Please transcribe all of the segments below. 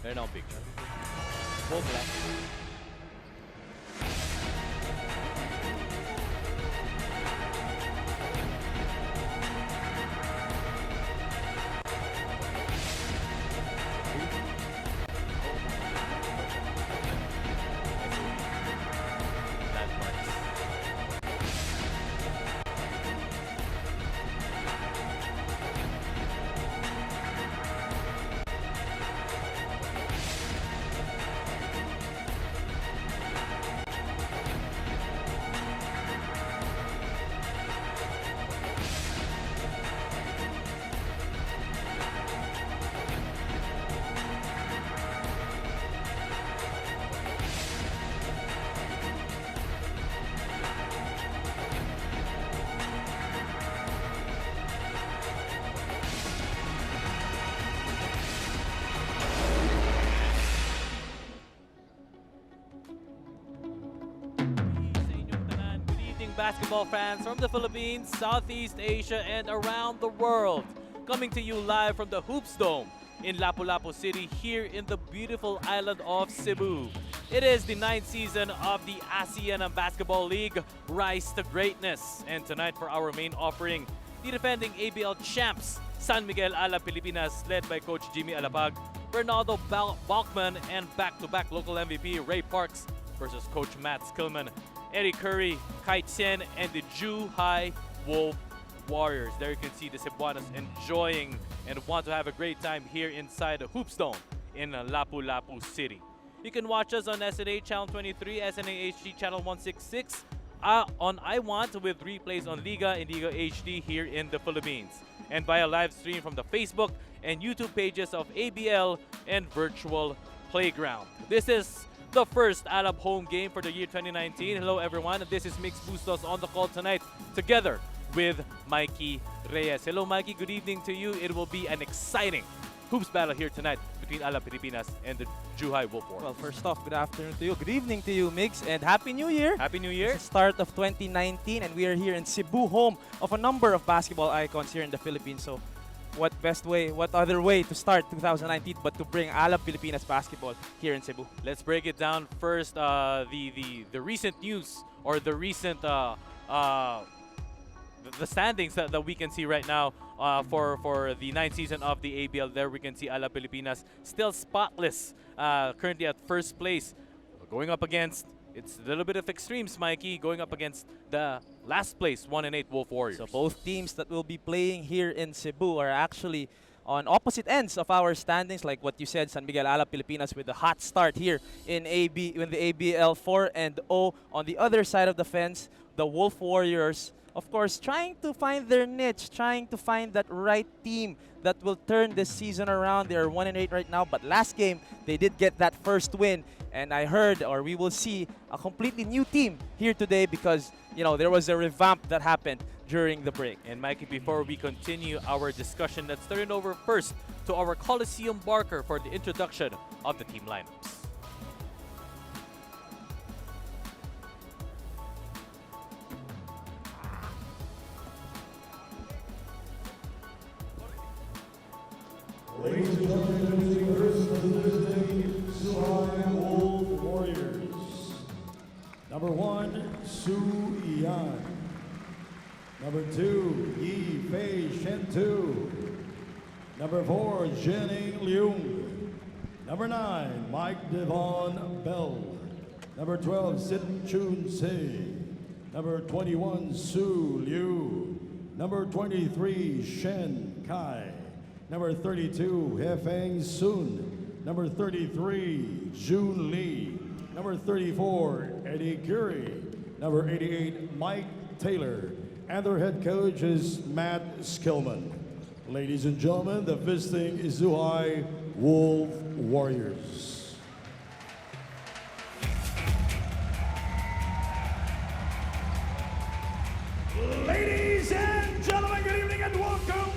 Meron akong picture. Wolf lang. Basketball fans from the Philippines, Southeast Asia, and around the world. Coming to you live from the Hoops Dome in Lapu-Lapu City here in the beautiful island of Cebu. It is the 9th season of the ASEAN Basketball League, Rise to Greatness. And tonight for our main offering, the defending ABL champs, San Miguel Alab Pilipinas, led by Coach Jimmy Alapag, Bernardo Balkman, and back-to-back local MVP Ray Parks versus Coach Matt Skillman, Eddie Curry, Kai Tien, and the Zhuhai Wolf Warriors. There you can see the Cebuanos enjoying and want to have a great time here inside the Hoops Dome in Lapu-Lapu City. You can watch us on SNA Channel 23, SNA HD Channel 166, on iWant with replays on Liga and Liga HD here in the Philippines, and via live stream from the Facebook and YouTube pages of ABL and Virtual Playground. This is the first Alab home game for the year 2019. Hello everyone, this is Mix Bustos on the call tonight together with Mikey Reyes. Hello Mikey, good evening to you. It will be an exciting hoops battle here tonight between Alab Pilipinas and the Zhuhai Wolf Warriors. Well, first off, good afternoon to you. Good evening to you, Mix, and Happy New Year. Happy New Year. It's the start of 2019, and we are here in Cebu, home of a number of basketball icons here in the Philippines. So what other way to start 2019 but to bring Alab Pilipinas basketball here in Cebu? Let's break it down first. The recent news, or the recent the standings that we can see right now for the 9th season of the ABL. There we can see Alab Pilipinas still spotless, currently at first place, going up against, it's a little bit of extremes, Mikey, going up against the last place 1-8 Wolf Warriors. So both teams that will be playing here in Cebu are actually on opposite ends of our standings, like what you said. San Miguel Alab Pilipinas with a hot start here in the ABL 4-0. On the other side of the fence, the Wolf Warriors, of course, trying to find their niche, trying to find that right team that will turn this season around. They are 1-8 right now, but last game they did get that first win, and I heard, or we will see, a completely new team here today because, you know, there was a revamp that happened during the break. And Mikey, before we continue our discussion, let's turn it over first to our Coliseum Barker for the introduction of the team lineups. Ladies and gentlemen, introducing first of this day, Zhuhai Wolf Warriors. Number 1, Su Yan. Number 2, Yi Fei Shen Tu. Number 4, Jining Leung. Number 9, Mike Devon Bell. Number 12, Sit Chun Se. Number 21, Su Liu. Number 23, Shen Kai. Number 32, Hefeng Sun. Number 33, Jun Lee. Number 34, Eddie Curry. Number 88, Mike Taylor. And their head coach is Matt Skillman. Ladies and gentlemen, the visiting Zhuhai Wolf Warriors. Ladies and gentlemen, good evening and welcome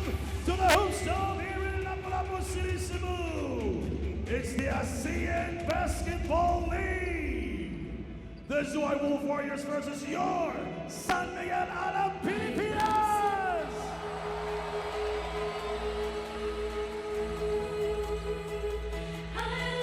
to the Hoops Dome here in Lapu-Lapu City, Cebu. It's the ASEAN Basketball League. The Zhuhai Wolf Warriors versus your San Miguel Alab Pilipinas. I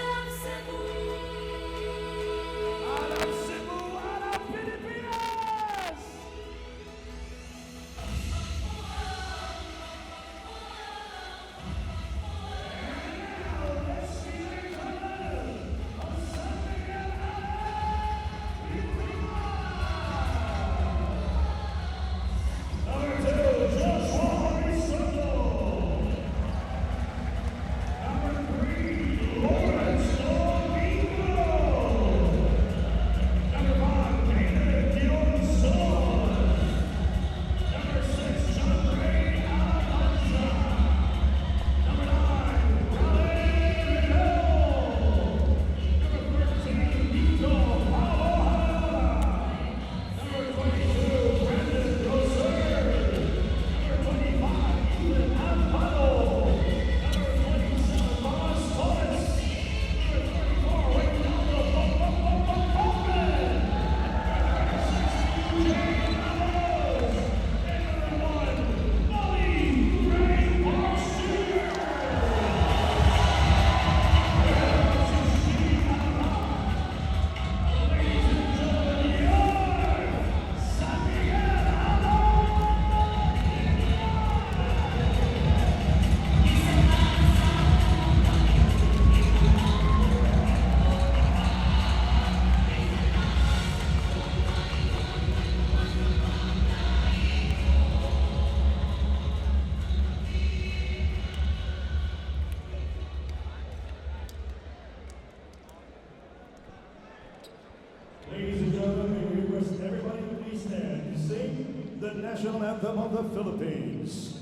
the national anthem of the Philippines.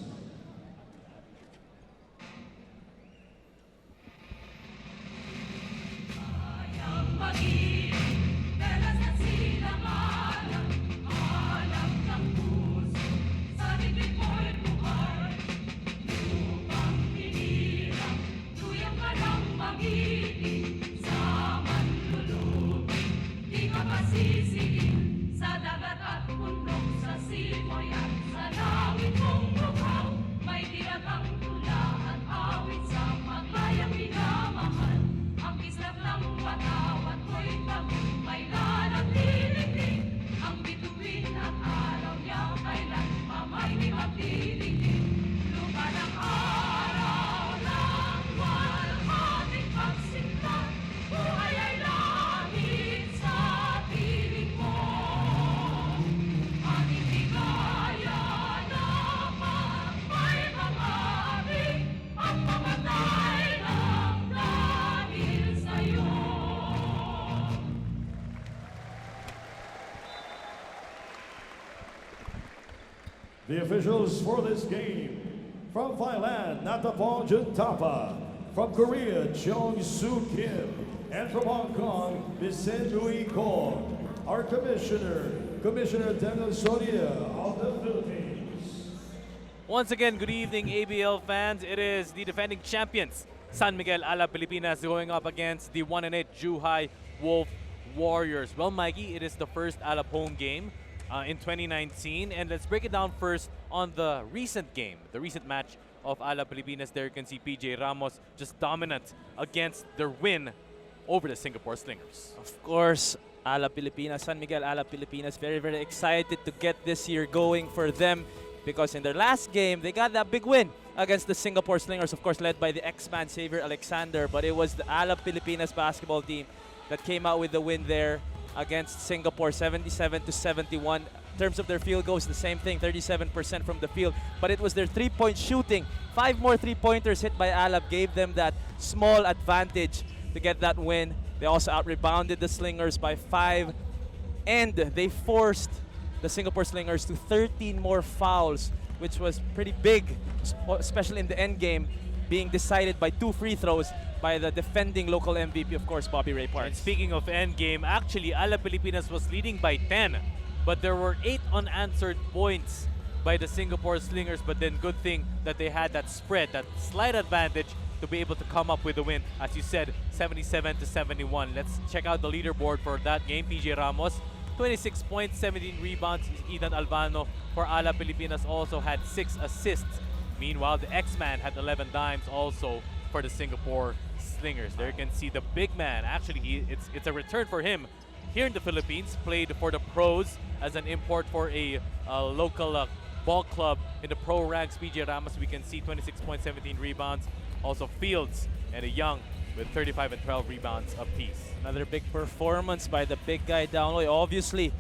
The officials for this game, from Thailand, Natapong Juntapa, from Korea, Jong Soo Kim, and from Hong Kong, Vincent Louis Kong, our Commissioner Daniel Soria of the Philippines. Once again, good evening, ABL fans. It is the defending champions, San Miguel Alab Pilipinas, going up against the 1-8 Zhuhai Wolf Warriors. Well, Mikey, it is the first Alab home game in 2019, and let's break it down first on the recent game, the recent match of Alab Pilipinas. There you can see PJ Ramos just dominant against their win over the Singapore Slingers. Of course, Alab Pilipinas, San Miguel Alab Pilipinas, very, very excited to get this year going for them because in their last game, they got that big win against the Singapore Slingers, of course, led by the X-Man Xavier Alexander, but it was the Alab Pilipinas basketball team that came out with the win there against Singapore, 77-71. In terms of their field goals, the same thing, 37% from the field. But it was their three-point shooting. 5 more three-pointers hit by Alab gave them that small advantage to get that win. They also out-rebounded the Slingers by 5. And they forced the Singapore Slingers to 13 more fouls, which was pretty big, especially in the end game, being decided by 2 free throws by the defending local MVP, of course, Bobby Ray Parks. And speaking of endgame, actually, Alab Pilipinas was leading by 10, but there were 8 unanswered points by the Singapore Slingers, but then good thing that they had that spread, that slight advantage to be able to come up with a win. As you said, 77-71. Let's check out the leaderboard for that game. PJ Ramos, 26 points, 17 rebounds. Ethan Albano for Alab Pilipinas also had 6 assists. Meanwhile, the X-Man had 11 dimes also for the Singapore Slingers. There you can see the big man. Actually, it's a return for him here in the Philippines. Played for the pros as an import for a local ball club in the pro ranks. PJ Ramos, we can see 26 points, 17 rebounds. Also Fields and a Young with 35 and 12 rebounds apiece. Another big performance by the big guy down low. Obviously,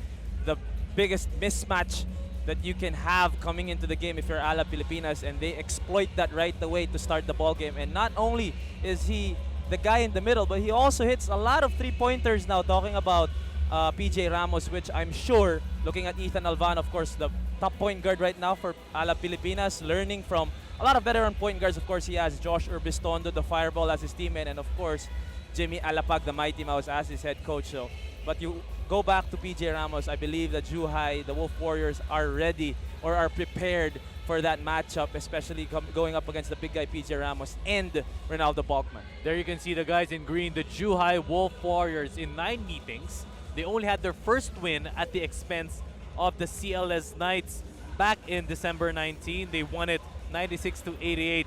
the biggest mismatch that you can have coming into the game if you're Alab Pilipinas, and they exploit that right away to start the ball game. And not only is he the guy in the middle, but he also hits a lot of three-pointers now, talking about PJ Ramos, which I'm sure, looking at Ethan Alvan, of course, the top point guard right now for Alab Pilipinas, learning from a lot of veteran point guards. Of course, he has Josh Urbistondo, the Fireball, as his teammate, and of course, Jimmy Alapag, the Mighty Mouse, as his head coach. So, but you go back to PJ Ramos, I believe that Zhuhai, the Wolf Warriors, are ready or are prepared for that matchup, especially going up against the big guy PJ Ramos and Ronaldo Balkman. There you can see the guys in green, the Zhuhai Wolf Warriors. In 9 meetings, they only had their first win at the expense of the CLS Knights back in December 19. They won it 96-88,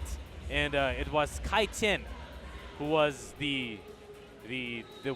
and it was Kai Tien who was the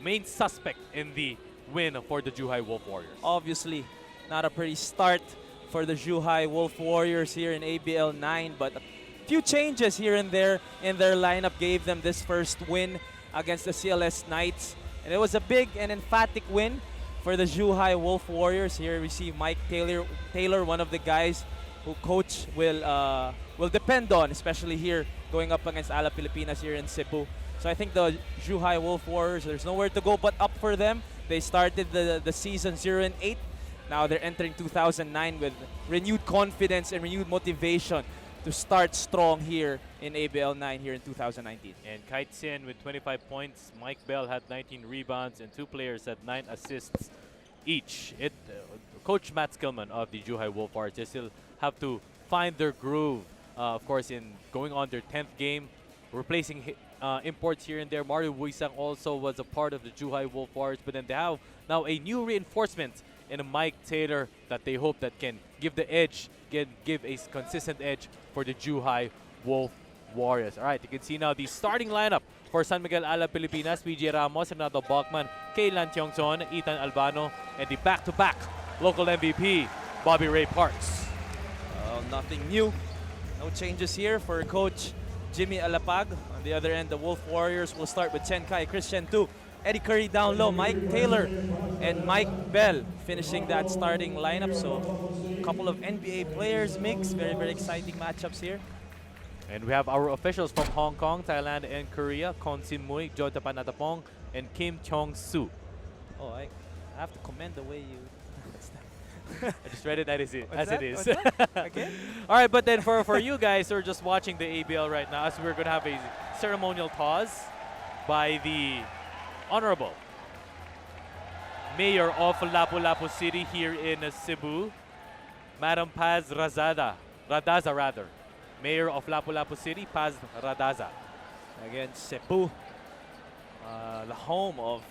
main suspect in the win for the Zhuhai Wolf Warriors. Obviously, not a pretty start for the Zhuhai Wolf Warriors here in ABL 9, but a few changes here and there in their lineup gave them this first win against the CLS Knights. And it was a big and emphatic win for the Zhuhai Wolf Warriors. Here we see Mike Taylor, one of the guys who coach will depend on, especially here going up against Alab Pilipinas here in Cebu. So I think the Zhuhai Wolf Warriors, there's nowhere to go but up for them. They started the season 0-8 Now they're entering 2009 with renewed confidence and renewed motivation to start strong here in ABL 9 here in 2019. And Kite Sin with 25 points. Mike Bell had 19 rebounds, and 2 players had 9 assists each. Coach Matt Skillman of the Zhuhai Wolf Warriors, they still have to find their groove, of course, in going on their 10th game, replacing imports here and there. Mario Wuisang also was a part of the Zhuhai Wolf Warriors, but then they have now a new reinforcement in a Mike Taylor that they hope that can give the edge, give a consistent edge for the Zhuhai Wolf Warriors. All right, you can see now the starting lineup for San Miguel Alab Pilipinas: PJ Ramos, Renato Bachman, Kaylan Tiongson, Ethan Albano, and the back-to-back local MVP, Bobby Ray Parks. Nothing new. No changes here for Coach Jimmy Alapag. On the other end, the Wolf Warriors will start with Chen Kai, Christian Tu, Eddie Curry down low, Mike Taylor, and Mike Bell finishing that starting lineup. So a couple of NBA players mix. Very, very exciting matchups here. And we have our officials from Hong Kong, Thailand, and Korea: Kon Sim Mui, Jota Panatapong, and Kim Chong Soo. Oh, I have to commend the way you... I just read it as it is. Okay. All right, but then for you guys who are just watching the ABL right now, as we're going to have a ceremonial pause by the Honorable Mayor of Lapu-Lapu City here in Cebu, Madam Paz Radaza, Mayor of Lapu-Lapu City, Paz Radaza. Again, Cebu, the home of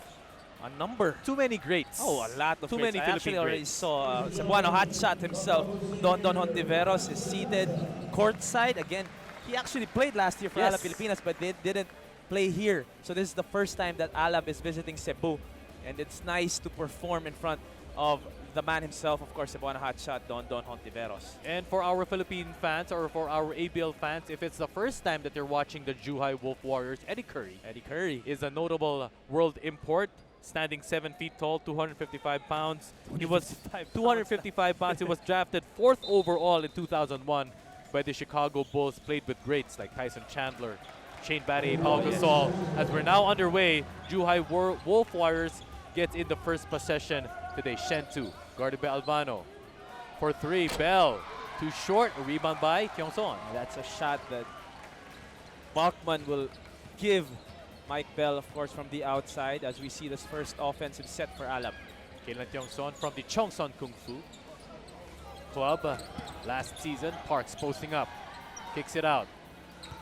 a number. Too many greats. Oh, a lot of Too greats. many I actually Philippine already greats. saw Cebuano hotshot himself. Don Hontiveros is seated courtside. Again, he actually played last year for Yes. Alab Pilipinas, but they didn't play here. So this is the first time that Alab is visiting Cebu. And it's nice to perform in front of the man himself, of course, Cebuano hotshot, Don Hontiveros. And for our Philippine fans, or for our ABL fans, if it's the first time that they're watching the Zhuhai Wolf Warriors, Eddie Curry is a notable world import, standing 7 feet tall, 255 pounds. He was 255 pounds. He was drafted 4th overall in 2001 by the Chicago Bulls. Played with greats like Tyson Chandler, Shane Battier, Paul Gasol. As we're now underway, Zhuhai Wolf Warriors gets in the first possession today. Shentu, guarded by Albano. For 3, Bell. Too short, a rebound by Tiongson. That's a shot that Bachman will give Mike Bell, of course, from the outside as we see this first offensive set for Alab. Kailan Tiongson from the Chongson Kung Fu Club last season. Parks posting up, kicks it out.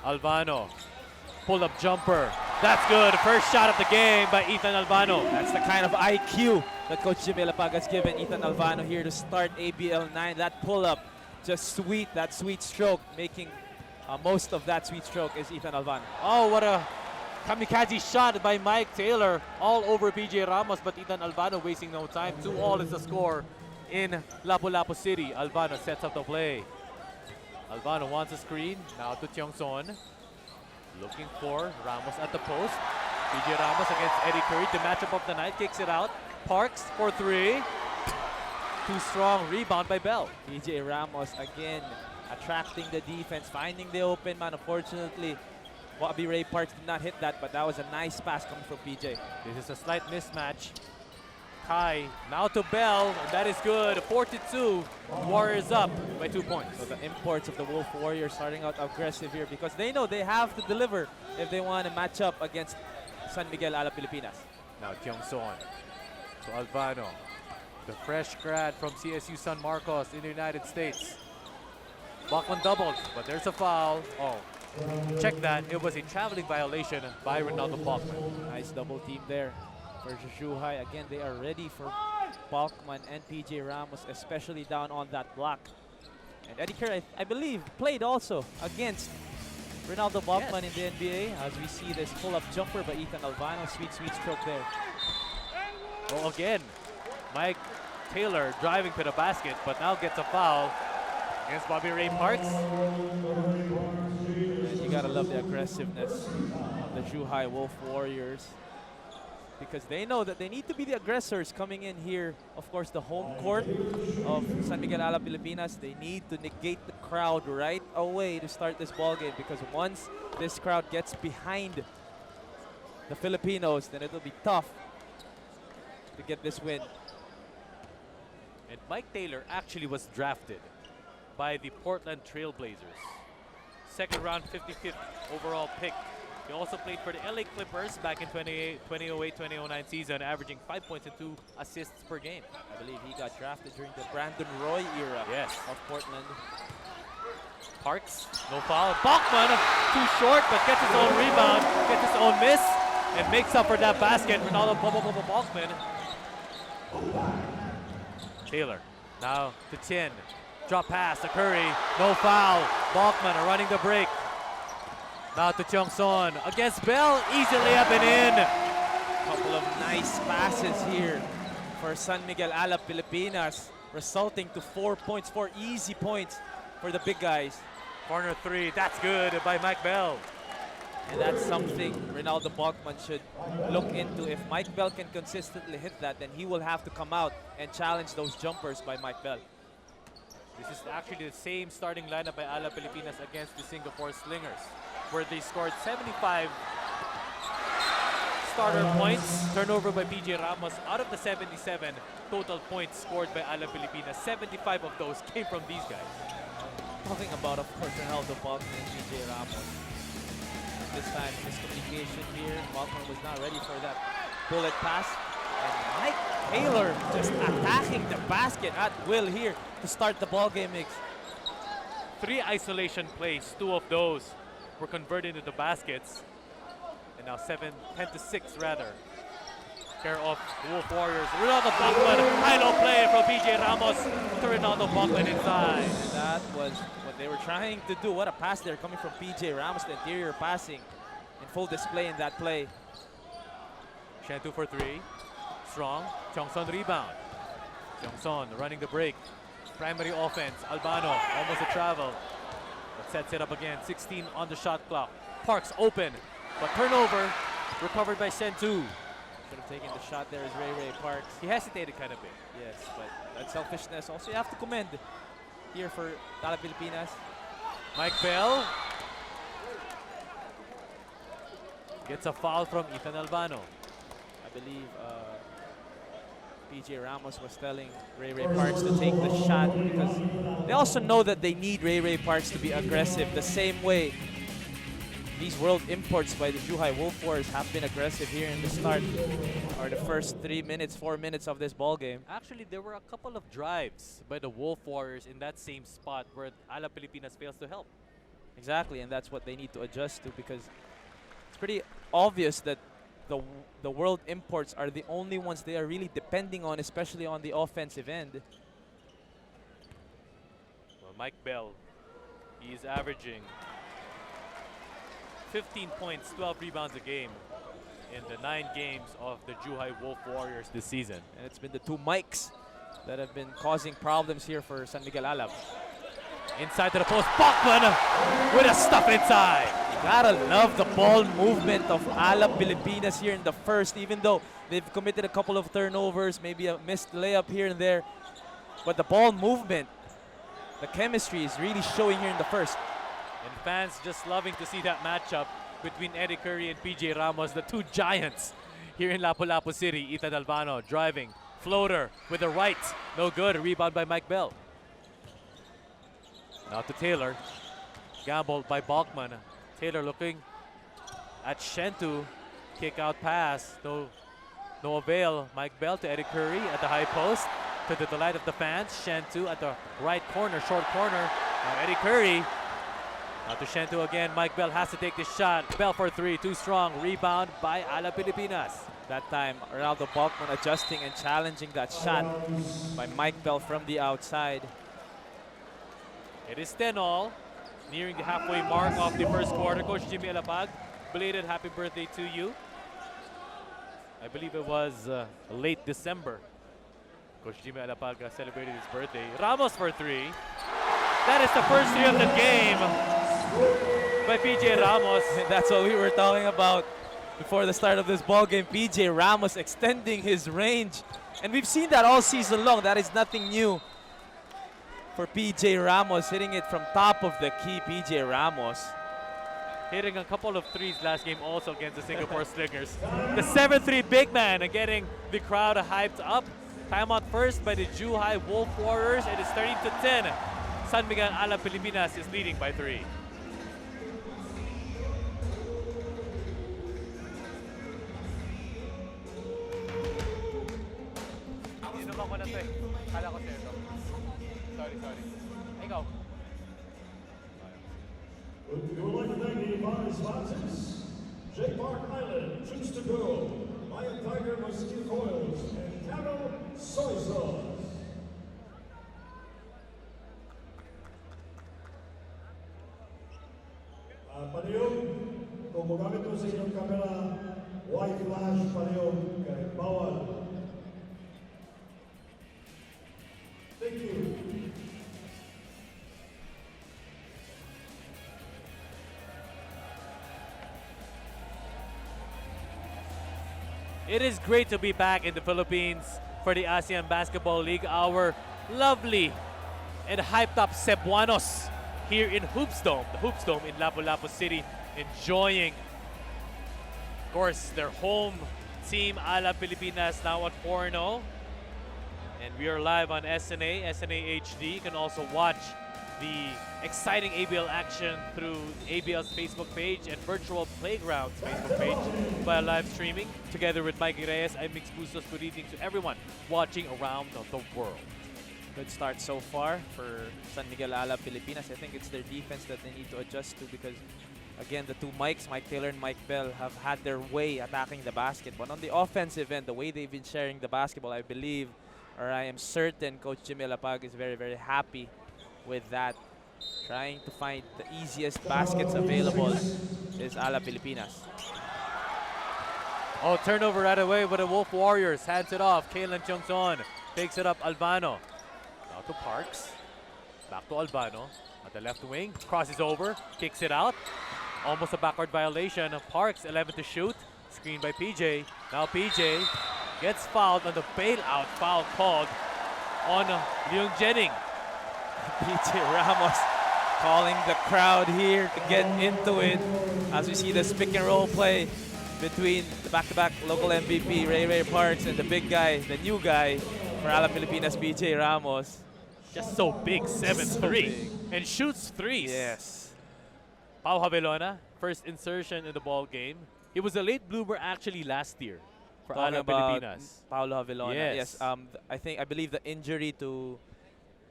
Albano, pull-up jumper. That's good. First shot of the game by Ethan Albano. That's the kind of IQ that Coach Jimmy Alapag has given Ethan Albano here to start ABL 9. That pull-up, just sweet, that sweet stroke, making most of that sweet stroke is Ethan Albano. Oh, what a kamikaze shot by Mike Taylor all over PJ Ramos, but Ethan Albano wasting no time. 2-all is the score in Lapu-Lapu City. Albano sets up the play. Albano wants a screen. Now to Tiongson. Looking for Ramos at the post. PJ Ramos against Eddie Curry. The matchup of the night. Kicks it out. Parks for 3. Too strong. Rebound by Bell. PJ Ramos again attracting the defense, finding the open man. Unfortunately, Bobby Ray Parks did not hit that, but that was a nice pass coming from PJ. This is a slight mismatch. Kai now to Bell, and that is good. 4-2. Warriors up by 2 points. So the imports of the Wolf Warriors starting out aggressive here because they know they have to deliver if they want to match up against San Miguel Alab Pilipinas. Now Tiongson to Albano, the fresh grad from CSU San Marcos in the United States. Bachman doubled, but there's a foul. Oh, check that. It was a traveling violation by Ronaldo Bachman. Nice double team there for Zhuhai. Again, they are ready for Bachman and PJ Ramos, especially down on that block. And Eddie Curry, I believe, played also against Ronaldo Bachman in the NBA. As we see this pull-up jumper by Ethan Albano. Sweet, sweet stroke there. Well, again, Mike Taylor driving to the basket, but now gets a foul against Bobby Ray Parks. And you gotta love the aggressiveness of the Zhuhai Wolf Warriors, because they know that they need to be the aggressors coming in here. Of course, the home court of San Miguel Alab Pilipinas, they need to negate the crowd right away to start this ball game, because once this crowd gets behind the Filipinos, then it'll be tough to get this win. And Mike Taylor actually was drafted by the Portland Trail Blazers. Second round 55th overall pick. He also played for the LA Clippers back in 2008-2009 season, averaging 5 points and 2 assists per game. I believe he got drafted during the Brandon Roy era of Portland. Parks, no foul. Bachman, too short, but gets his own rebound, gets his own miss, and makes up for that basket. Ronaldo Bachman. Taylor, now to Tien. Drop pass to Curry, no foul. Bachman running the break. Now to Tiongson against Bell, easy layup and in. Couple of nice passes here for San Miguel Alab Pilipinas, resulting to 4 points, 4 easy points for the big guys. Corner three, that's good by Mike Bell. And that's something Ronaldo Bachman should look into. If Mike Bell can consistently hit that, then he will have to come out and challenge those jumpers by Mike Bell. This is actually the same starting lineup by Alab Pilipinas against the Singapore Slingers, where they scored 75 starter points, turnover by PJ Ramos. Out of the 77 total points scored by Alab Pilipinas, 75 of those came from these guys. Talking about, of course, Ronaldo Bachman and PJ Ramos. This time, miscommunication here. Bachman was not ready for that bullet pass. And Mike Taylor just attacking the basket at will here to start the ball game mix. 3 isolation plays, 2 of those were converted into baskets. And now 10-6 rather. Care of the Wolf Warriors. Ronaldo Bachman, high-low play from PJ Ramos to Ronaldo Bachman inside. And that was what they were trying to do. What a pass there coming from PJ Ramos, the interior passing in full display in that play. Shantu for 3. Strong. Tiongson rebound. Tiongson running the break. Primary offense. Albano almost a travel. But sets it up again. 16 on the shot clock. Parks open. But turnover recovered by Shentu. Should have taken the shot there as Ray Parks. He hesitated kind of bit. Yes, but that selfishness also you have to commend here for Alab Pilipinas. Mike Bell gets a foul from Ethan Albano. I believe PJ Ramos was telling Ray Parks to take the shot because they also know that they need Ray Parks to be aggressive the same way these world imports by the Zhuhai Wolf Warriors have been aggressive here in the start or the first 3 minutes, 4 minutes of this ball game. Actually, there were a couple of drives by the Wolf Warriors in that same spot where Alab Pilipinas fails to help. Exactly, and that's what they need to adjust to because it's pretty obvious that the world imports are the only ones they are really depending on, especially on the offensive end. Well, Mike Bell, he is averaging 15 points, 12 rebounds a game in the 9 games of the Zhuhai Wolf Warriors this season. And it's been the 2 Mikes that have been causing problems here for San Miguel Alab. Inside to the post, Bachman with a stuff inside. You gotta love the ball movement of Alab Pilipinas here in the first, even though they've committed a couple of turnovers, maybe a missed layup here and there. But the ball movement, the chemistry is really showing here in the first. And fans just loving to see that matchup between Eddie Curry and PJ Ramos, the 2 giants here in Lapu-Lapu City. Ethan Albano driving, floater with the right, no good. Rebound by Mike Bell. Now to Taylor, gambled by Bachman. Taylor looking at Shentu, kick out pass, no avail. Mike Bell to Eddie Curry at the high post, to the delight of the fans. Shentu at the right corner, short corner. Now Eddie Curry. Now to Shentu again. Mike Bell has to take this shot. Bell for 3, too strong. Rebound by Alab Pilipinas. That time, Ronaldo Bachman adjusting and challenging that shot by Mike Bell from the outside. It is 10-all, nearing the halfway mark of the first quarter. Coach Jimmy Alapag, belated happy birthday to you. I believe it was late December. Coach Jimmy Alapag celebrated his birthday. Ramos for 3. That is the first 3 of the game by PJ Ramos. That's what we were talking about before the start of this ball game. PJ Ramos extending his range. And we've seen that all season long. That is nothing new for PJ Ramos, hitting it from top of the key. PJ Ramos hitting a couple of threes last game also against the Singapore Slingers. The 7-3 big man and getting the crowd hyped up. Timeout first by the Zhuhai Wolf Warriors. It is 13-10. San Miguel Alab Pilipinas is leading by 3. We would like to thank the following sponsors: J Park Island, Choose to Go, Lion Tiger Mosquito Coils, and Taro Soy Sauce. Paliw, kung magamit mo sa inyong camera, white flash paliw, kaya bawal. Thank you. It is great to be back in the Philippines for the ASEAN Basketball League. Our lovely and hyped up Cebuanos here in Hoops Dome, the Hoops Dome in Lapu-Lapu City, enjoying, of course, their home team, Alab Pilipinas, now at 4-0. And we are live on SNA HD. You can also watch the exciting ABL action through ABL's Facebook page and Virtual Playground's Facebook page via live streaming. Together with Mikey Reyes, I'm Mix Bustos. Good evening to everyone watching around the world. Good start so far for San Miguel Alab Pilipinas. I think it's their defense that they need to adjust to because, again, the two Mikes, Mike Taylor and Mike Bell, have had their way attacking the basket. But on the offensive end, the way they've been sharing the basketball, I believe, or I am certain Coach Jimmy Alapag is very, very happy with that. Trying to find the easiest baskets available is Alab Pilipinas. Oh, turnover right away with the Wolf Warriors. Hands it off. Kalen Chongson takes it up. Albano. Now to Parks. Back to Albano. At the left wing. Crosses over. Kicks it out. Almost a backward violation. Parks 11 to shoot. Screen by PJ. Now PJ gets fouled on the bailout foul called on Leung Jennings. PJ Ramos calling the crowd here to get into it as we see this pick and roll play between the back-to-back local MVP Ray Parks and the big guy, the new guy for Alab Pilipinas, PJ Ramos. Just so big, 7'3", big. and shoots threes. Yes. Pau Javelona, first insertion in the ball game. He was a late bloomer actually last year for Talking Alab about Pilipinas. Paulo Javelona. Yes. I believe the injury to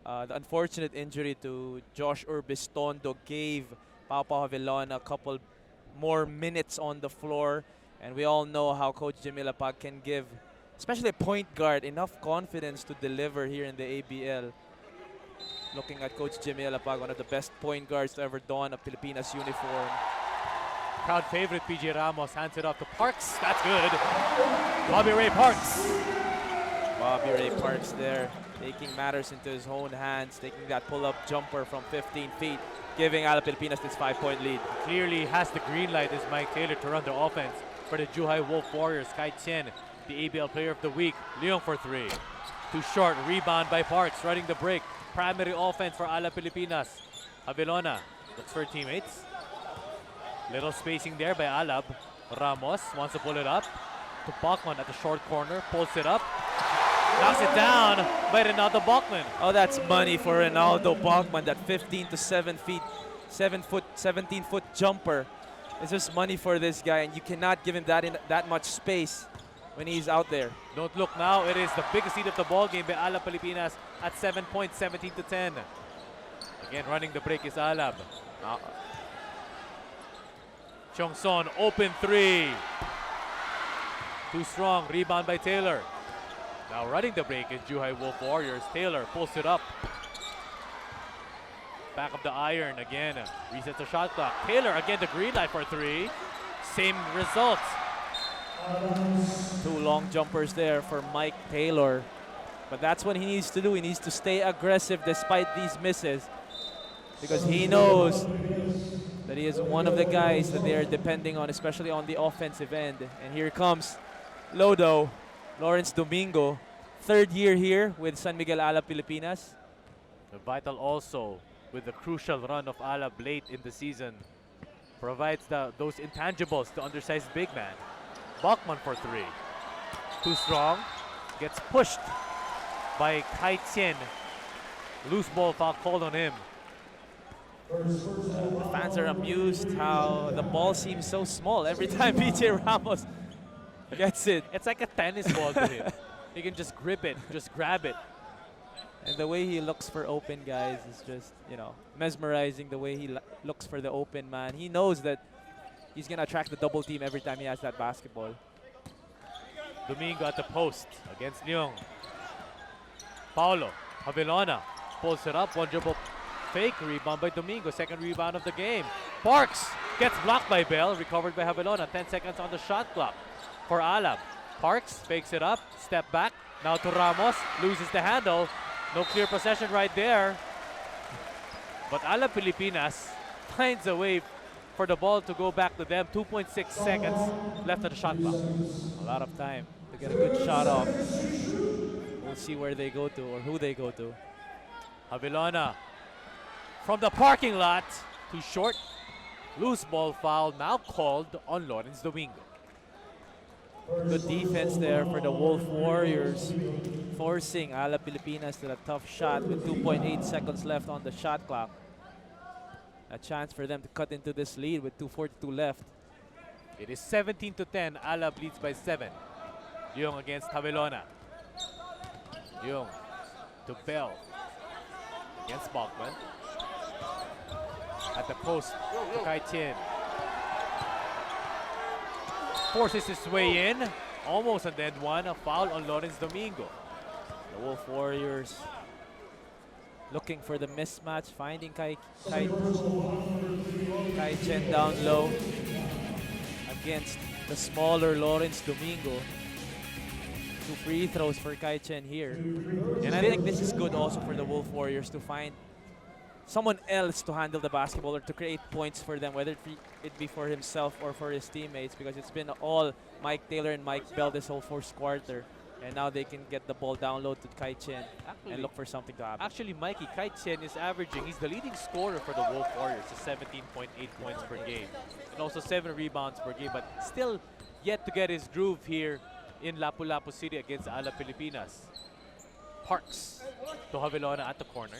the unfortunate injury to Josh Urbistondo gave Pau Javelona a couple more minutes on the floor, and we all know how Coach Jimmy Lapag can give, especially a point guard, enough confidence to deliver here in the ABL. Looking at Coach Jimmy Lapag, one of the best point guards to ever don a Pilipinas uniform. Crowd favorite PJ Ramos hands it off to Parks. That's good. Bobby Ray Parks. Bobby Ray Parks there, taking matters into his own hands, taking that pull-up jumper from 15 feet, giving Alab Pilipinas this 5-point lead. Clearly has the green light is Mike Taylor to run the offense for the Zhuhai Wolf Warriors. Kai Chen, the ABL Player of the Week. Leong for 3. Too short. Rebound by Parks, running the break. Primary offense for Alab Pilipinas. Javelona looks for teammates. Little spacing there by Alab. Ramos wants to pull it up to Bachman at the short corner. Pulls it up. Knocks it down by Ronaldo Bachman. Oh, that's money for Ronaldo Bachman. That 15 to 17-foot jumper. It's just money for this guy, and you cannot give him that much space when he's out there. Don't look now. It is the biggest lead of the ball game by Alab Pilipinas at 7 points, 17 to 10. Again, running the break is Alab. Chongson, open 3. Too strong. Rebound by Taylor. Now running the break is Zhuhai Wolf Warriors. Taylor pulls it up. Back of the iron again. Resets the shot clock. Taylor again the green light for 3. Same result. 2 long jumpers there for Mike Taylor. But that's what he needs to do. He needs to stay aggressive despite these misses, because he knows that he is one of the guys that they are depending on, especially on the offensive end. And here comes Lodo, Lawrence Domingo, 3rd year here with San Miguel Alab Pilipinas. Vital also with the crucial run of Alab late in the season. Provides those intangibles to undersized big man. Bachman for 3. Too strong. Gets pushed by Kai Tien. Loose ball foul called on him. The fans are amused how the ball seems so small every time PJ Ramos gets it. It's like a tennis ball to him. He can just grip it, just grab it. And the way he looks for open guys is just, mesmerizing. The way he looks for the open man. He knows that he's going to attract the double team every time he has that basketball. Domingo at the post against Leong. Paulo Javelona pulls it up. One dribble fake rebound by Domingo. Second rebound of the game. Parks gets blocked by Bell. Recovered by Javelona. 10 seconds on the shot clock for Alab. Parks fakes it up. Step back. Now to Ramos. Loses the handle. No clear possession right there. But Alab Pilipinas finds a way for the ball to go back to them. 2.6 seconds left on the shot clock. A lot of time to get a good shot off. We'll see where they go to or who they go to. Javelona from the parking lot. Too short. Loose ball foul now called on Lawrence Domingo. Good defense there for the Wolf Warriors, forcing Alab Pilipinas to a tough shot with 2.8 seconds left on the shot clock. A chance for them to cut into this lead with 2:42 left. It is 17-10. Alab leads by 7. Leong against Javelona. Leong to Bell against Bachman. At the post to Kai Tien. Forces his way in. Almost and then one. A foul on Lawrence Domingo. The Wolf Warriors looking for the mismatch, finding Kai Chen down low against the smaller Lawrence Domingo. 2 free throws for Kai Chen here. And I think this is good also for the Wolf Warriors to find someone else to handle the basketball or to create points for them, whether it be for himself or for his teammates, because it's been all Mike Taylor and Mike Bell this whole first quarter. And now they can get the ball down low to Kai Chen and look for something to happen. Actually, Mikey, Kai Chen is averaging, he's the leading scorer for the Wolf Warriors, 17.8 points per game. And also 7 rebounds per game, but still yet to get his groove here in Lapu-Lapu City against Alab Pilipinas. Parks to Javelona at the corner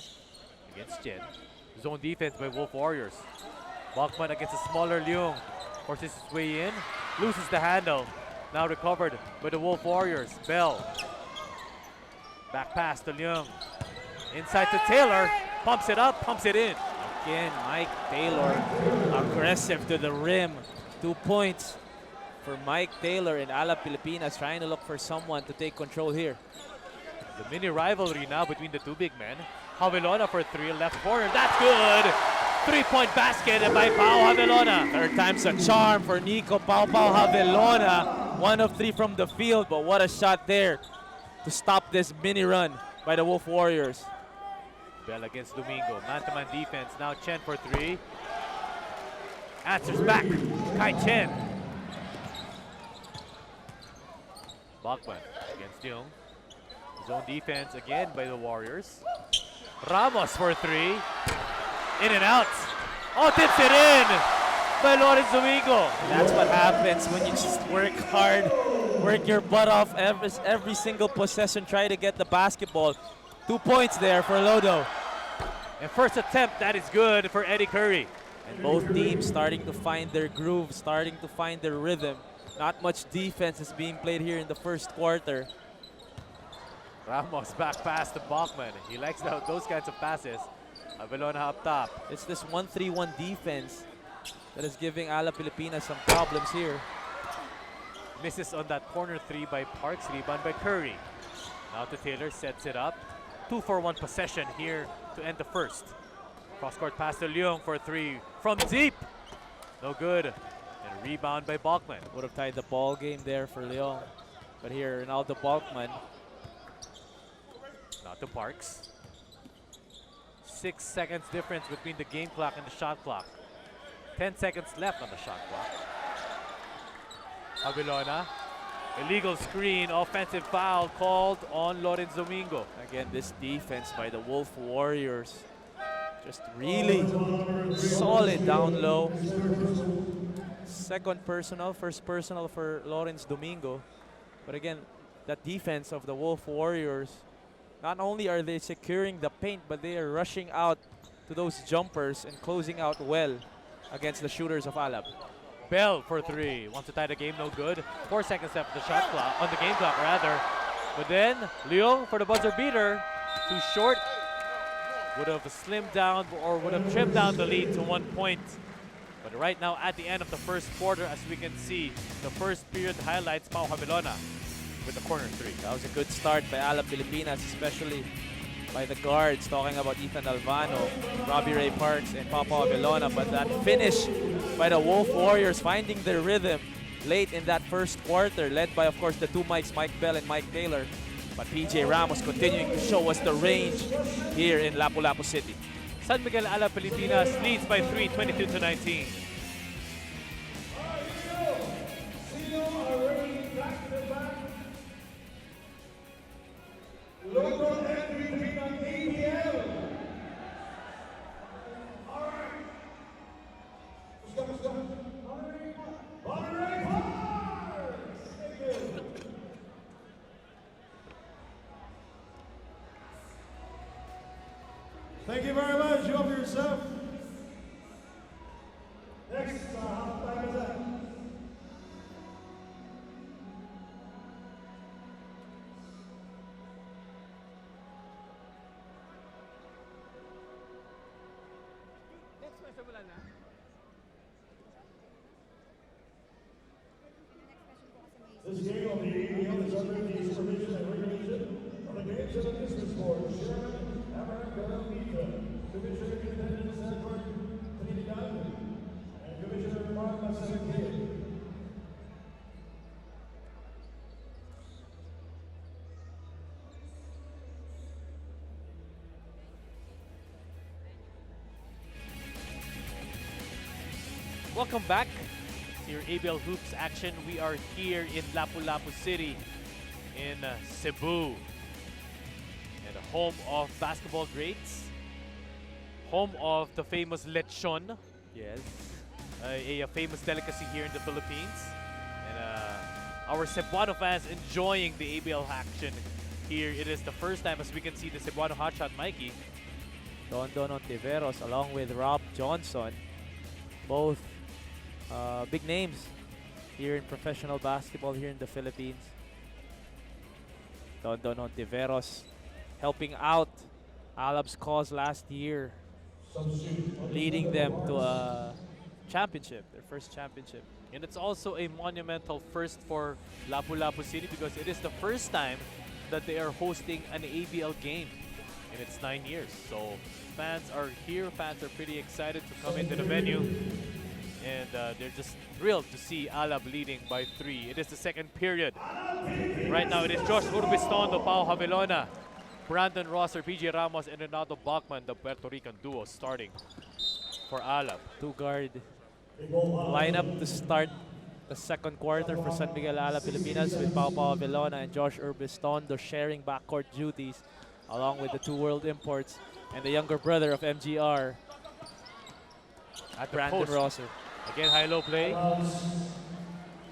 against Chen. Zone defense by Wolf Warriors. Bachman against a smaller Leong. Forces his way in, loses the handle. Now recovered by the Wolf Warriors. Bell. Back pass to Leong. Inside to Taylor. Pumps it up, pumps it in. Again, Mike Taylor aggressive to the rim. 2 points for Mike Taylor and Alab Pilipinas, trying to look for someone to take control here. The mini rivalry now between the two big men. Javelona for 3, left corner. That's good. 3-point basket by Pau Javelona. Third time's a charm for Nico Pau Javelona. 1 of 3 from the field, but what a shot there to stop this mini run by the Wolf Warriors. Bell against Domingo. Man-to-man defense. Now Chen for 3. Answers back. Kai Chen. Bachman against Leong. Zone defense again by the Warriors. Ramos for 3. In and out. Oh, tips it in by Lawrence Domingo. That's what happens when you just work hard, work your butt off every single possession, try to get the basketball. 2 points there for Lodo. And first attempt, that is good for Eddie Curry. And both teams starting to find their groove, starting to find their rhythm. Not much defense is being played here in the first quarter. Ramos back pass to Bachman. He likes those kinds of passes. Javelona up top. It's this 1-3-1 defense that is giving Alab Pilipinas some problems here. Misses on that corner 3 by Parks. Rebound by Curry. Now to Taylor, sets it up. 2-for-1 possession here to end the first. Cross-court pass to Leong for 3 from deep. No good. And rebound by Bachman. Would have tied the ball game there for Leong. But here, Ronaldo Bachman. Now to Parks. 6 seconds difference between the game clock and the shot clock. 10 seconds left on the shot clock. Javelona. Illegal screen, offensive foul called on Lawrence Domingo. Again, this defense by the Wolf Warriors. Just really solid down low. Second personal, first personal for Lawrence Domingo. But again, that defense of the Wolf Warriors not only are they securing the paint, but they are rushing out to those jumpers and closing out well against the shooters of Alab. Bell for three. Wants to tie the game, no good. 4 seconds left on the shot clock, on the game clock rather. But then, Leong for the buzzer beater. Too short. Would have slimmed down or would have trimmed down the lead to 1 point. But right now, at the end of the first quarter, as we can see, the first period highlights Pau Havilona with the corner three. That was a good start by Alab Pilipinas, especially by the guards, talking about Ethan Alvano, Robbie Ray Parks, and Papa Avelona. But that finish by the Wolf Warriors, finding their rhythm late in that first quarter, led by, of course, the two Mikes, Mike Bell and Mike Taylor. But PJ Ramos continuing to show us the range here in Lapu-Lapu City. San Miguel Alab Pilipinas leads by 3, 22-19. Local MVP ng ABL. Monterey Parks. Thank you. Thank you very much. You help yourself. Next, half time is up. This game on the ABL is under the supervision and regulation of the Games of the Business Board, Chairman America Mika, Commissioner Independent Sanford Trinidad, and Commissioner Mark Masakir. Welcome back to your ABL Hoops action. We are here in Lapu-Lapu City in Cebu. And the home of basketball greats. Home of the famous lechon. Yes. A famous delicacy here in the Philippines. And our Cebuano fans enjoying the ABL action here. It is the first time as we can see the Cebuano hotshot Mikey. Don Ontiveros along with Rob Johnson, both big names here in professional basketball here in the Philippines. Don Ontiveros helping out Alab's cause last year, leading them to a championship, their first championship. And it's also a monumental first for Lapu-Lapu City because it is the first time that they are hosting an ABL game in its 9 years. So fans are here, fans are pretty excited to come into the venue. And they're just thrilled to see Alab leading by 3. It is the second period. Right now it is Josh Urbistondo, Pau Havilona, Brandon Rosser, PJ Ramos, and Renato Bachman, the Puerto Rican duo starting for Alab. Two-guard lineup to start the second quarter for San Miguel Alab Pilipinas with Pau Havilona and Josh Urbistondo sharing backcourt duties along with the two world imports and the younger brother of MGR, At Brandon post. Rosser. Again, high-low play.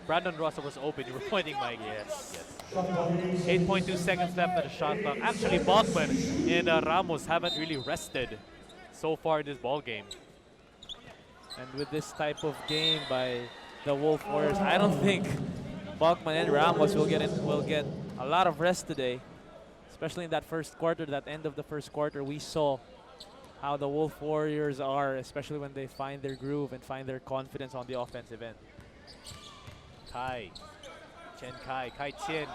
Brandon Rosser was open. You were pointing, Mike. Yes. 8.2 seconds left at the shot clock. Actually, Bachman and Ramos haven't really rested so far in this ball game. And with this type of game by the Wolf Warriors, I don't think Bachman and Ramos will get a lot of rest today, especially in that first quarter, that end of the first quarter. We saw how the Wolf Warriors are, especially when they find their groove and find their confidence on the offensive end. Kai Tien,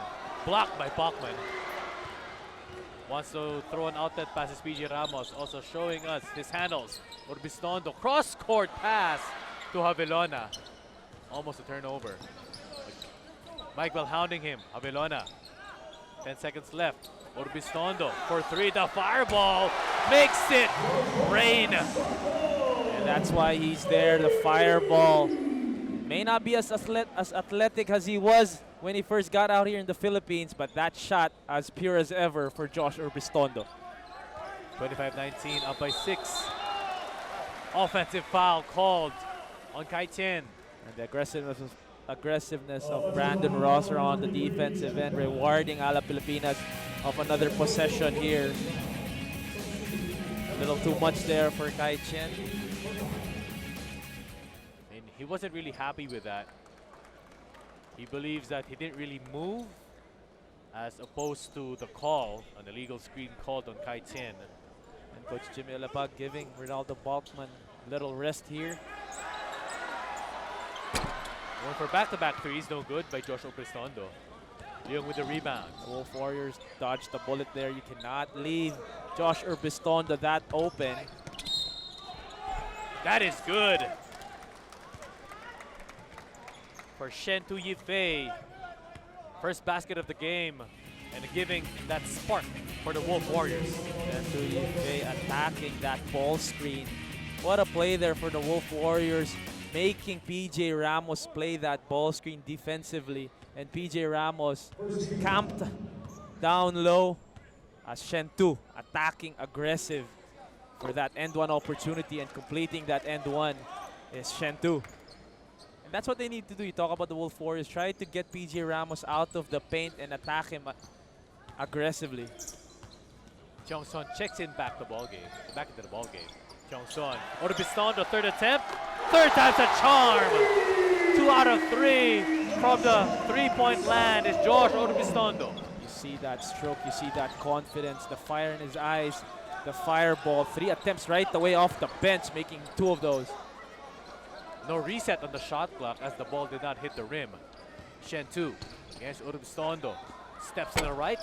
blocked by Bachman. Wants to throw an outlet pass is PJ Ramos, also showing us his handles. Urbistondo, cross-court pass to Havilona. Almost a turnover. Mike Bell hounding him, Havilona. 10 seconds left. Urbistondo for 3, the fireball makes it rain. And that's why he's there, the fireball. May not be as athletic as he was when he first got out here in the Philippines, but that shot as pure as ever for Josh Urbistondo. 25-19, up by 6. Offensive foul called on Kai Tien. And the aggressiveness of Brandon Rosser on the defensive end, rewarding Alab Pilipinas of another possession here. A little too much there for Kai Chen. And he wasn't really happy with that. He believes that he didn't really move as opposed to the call, an illegal screen called on Kai Chen. And Coach Jimmy Alab giving Ronaldo Balkman a little rest here. Going for back-to-back threes, no good by Josh Opristondo. Leung with the rebound. The Wolf Warriors dodged the bullet there. You cannot leave Josh Urbistondo that open. That is good for Shen Tu Yifei. First basket of the game and giving that spark for the Wolf Warriors. And Tu Yifei attacking that ball screen. What a play there for the Wolf Warriors, making PJ Ramos play that ball screen defensively. And PJ Ramos camped down low as Shen Tu attacking aggressive for that end one opportunity, and completing that end one is Shen Tu. And that's what they need to do. You talk about the Wolf Warriors, try to get PJ Ramos out of the paint and attack him aggressively. Cheong Son checks in back into the ball game. Cheong Son, Orbistondo, third attempt. Third time's a charm. 2 out of 3 from the three-point land is Josh Orbistondo. You see that stroke, you see that confidence, the fire in his eyes, the fireball. 3 attempts right away off the bench, making 2 of those. No reset on the shot clock as the ball did not hit the rim. Shen Tu against Orbistondo. Steps to the right,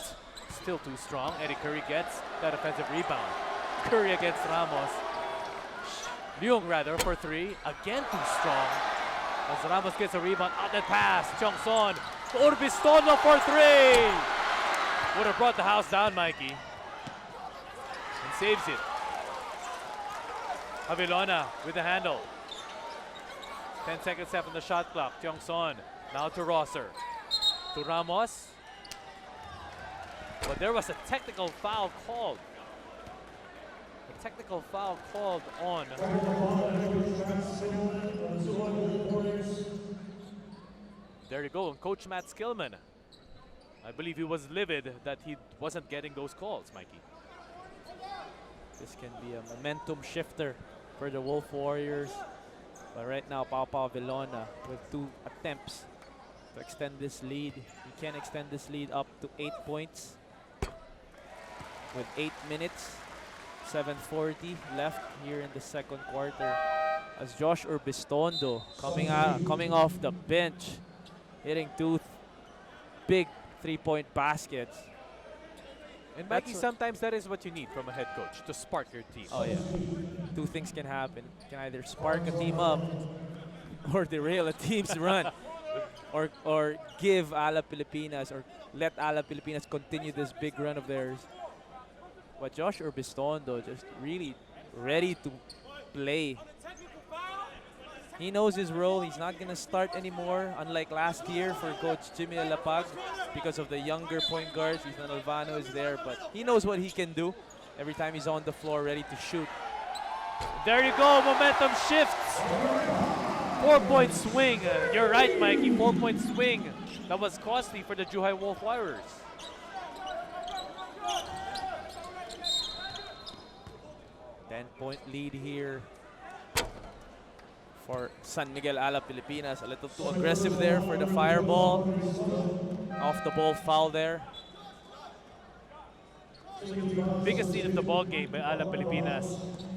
still too strong. Eddie Curry gets that offensive rebound. Curry against Ramos. Leung rather for 3, again too strong. As Ramos gets a rebound, outlet pass, Cheong Son, Orbistondo for 3! Would have brought the house down, Mikey. And saves it. Avilona with the handle. 10 seconds left on the shot clock. Cheong Son, now to Rosser. To Ramos. But there was a technical foul called. A technical foul called on. There you go, and Coach Matt Skillman. I believe he was livid that he wasn't getting those calls, Mikey. This can be a momentum shifter for the Wolf Warriors. But right now, Pau Vilona with 2 attempts to extend this lead. He can extend this lead up to 8 points with 8 minutes, 7:40 left here in the second quarter. As Josh Urbistondo coming off the bench, hitting 2 big 3-point baskets. And Mikey, sometimes that is what you need from a head coach, to spark your team. Oh yeah, 2 things can happen. Can either spark a team up or derail a team's run, or give Alab Pilipinas, or let Alab Pilipinas continue this big run of theirs. But Josh Urbistondo just really ready to play. He knows his role. He's not going to start anymore, unlike last year for Coach Jimmy Alab, because of the younger point guards. Ethan Alvano is there, but he knows what he can do every time he's on the floor ready to shoot. There you go, momentum shifts. 4-point swing. You're right, Mikey, 4-point swing. That was costly for the Zhuhai Wolf Warriors. Point lead here for San Miguel Alab Pilipinas. A little too aggressive there for the fireball. Off the ball foul there. Biggest lead of the ball game by Alab Pilipinas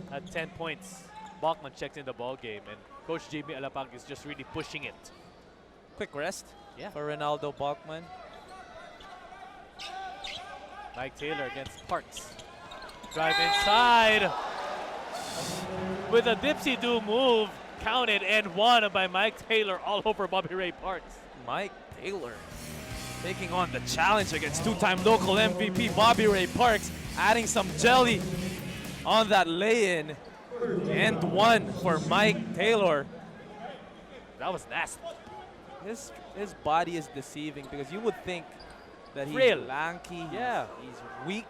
at 10 points. Bachman checked in the ball game, and Coach Jimmy Alab is just really pushing it. Quick rest Yeah. for Ronaldo Bachman. Mike Taylor against Parks. Drive inside with a dipsy-do move, counted and won by Mike Taylor all over Bobby Ray Parks. Mike Taylor taking on the challenge against 2-time local MVP Bobby Ray Parks, adding some jelly on that lay-in, and 1 for Mike Taylor. That was nasty. His body is deceiving, because you would think that he's Frail. lanky, Yeah. he's weak,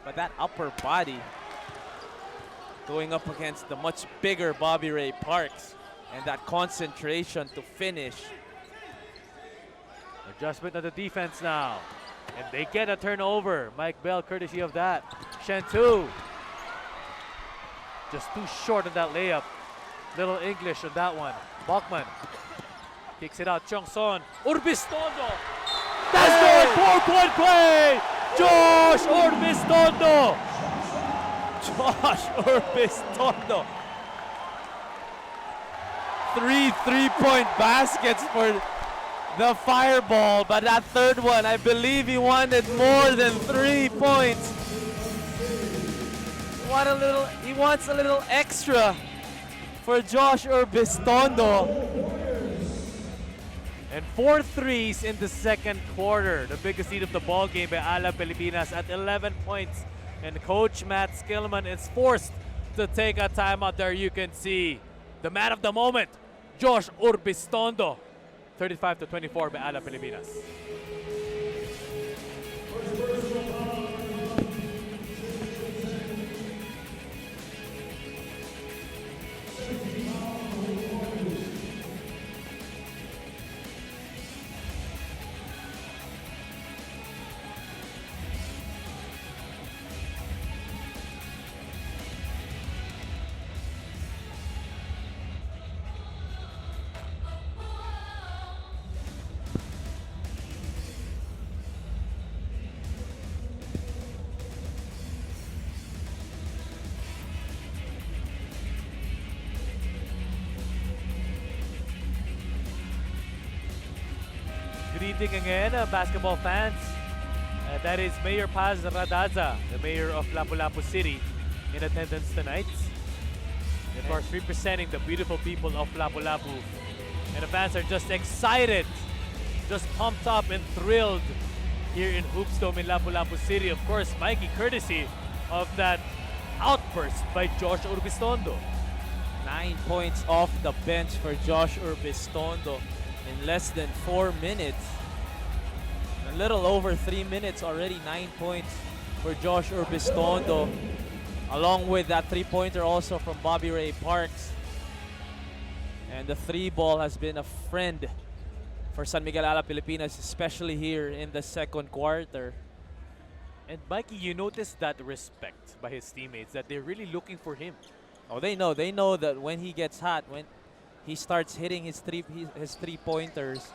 but that upper body going up against the much bigger Bobby Ray Parks, and that concentration to finish. Adjustment of the defense now. And they get a turnover. Mike Bell, courtesy of that. Shentu. Just too short on that layup. Little English on that one. Bachman kicks it out. Chongson. Urbistondo. That's good. 4-point play. Josh Urbistondo. Josh Urbistondo. 3 3-point baskets for the Fireball, but that third one, I believe he wanted more than 3 points. He wants a little extra for Josh Urbistondo. And 4 threes in the second quarter. The biggest lead of the ball game by Alab Pilipinas at 11 points. And Coach Matt Skillman is forced to take a timeout there. You can see the man of the moment, Josh Urbistondo. 35-24 by Alab Pilipinas. Good evening again, basketball fans. That is Mayor Paz Radaza, the mayor of Lapu-Lapu City, in attendance tonight. Of course, representing the beautiful people of Lapu-Lapu. And the fans are just excited, just pumped up and thrilled here in Hoopsdome in Lapu-Lapu City. Of course, Mikey, courtesy of that outburst by Josh Urbistondo. 9 points off the bench for Josh Urbistondo in less than 4 minutes. A little over 3 minutes already, 9 points for Josh Urbistondo. Along with that 3-pointer also from Bobby Ray Parks. And the 3-ball has been a friend for San Miguel Alab Pilipinas, especially here in the second quarter. And Mikey, you notice that respect by his teammates, that they're really looking for him. Oh, they know that when he gets hot, when he starts hitting his 3-pointers,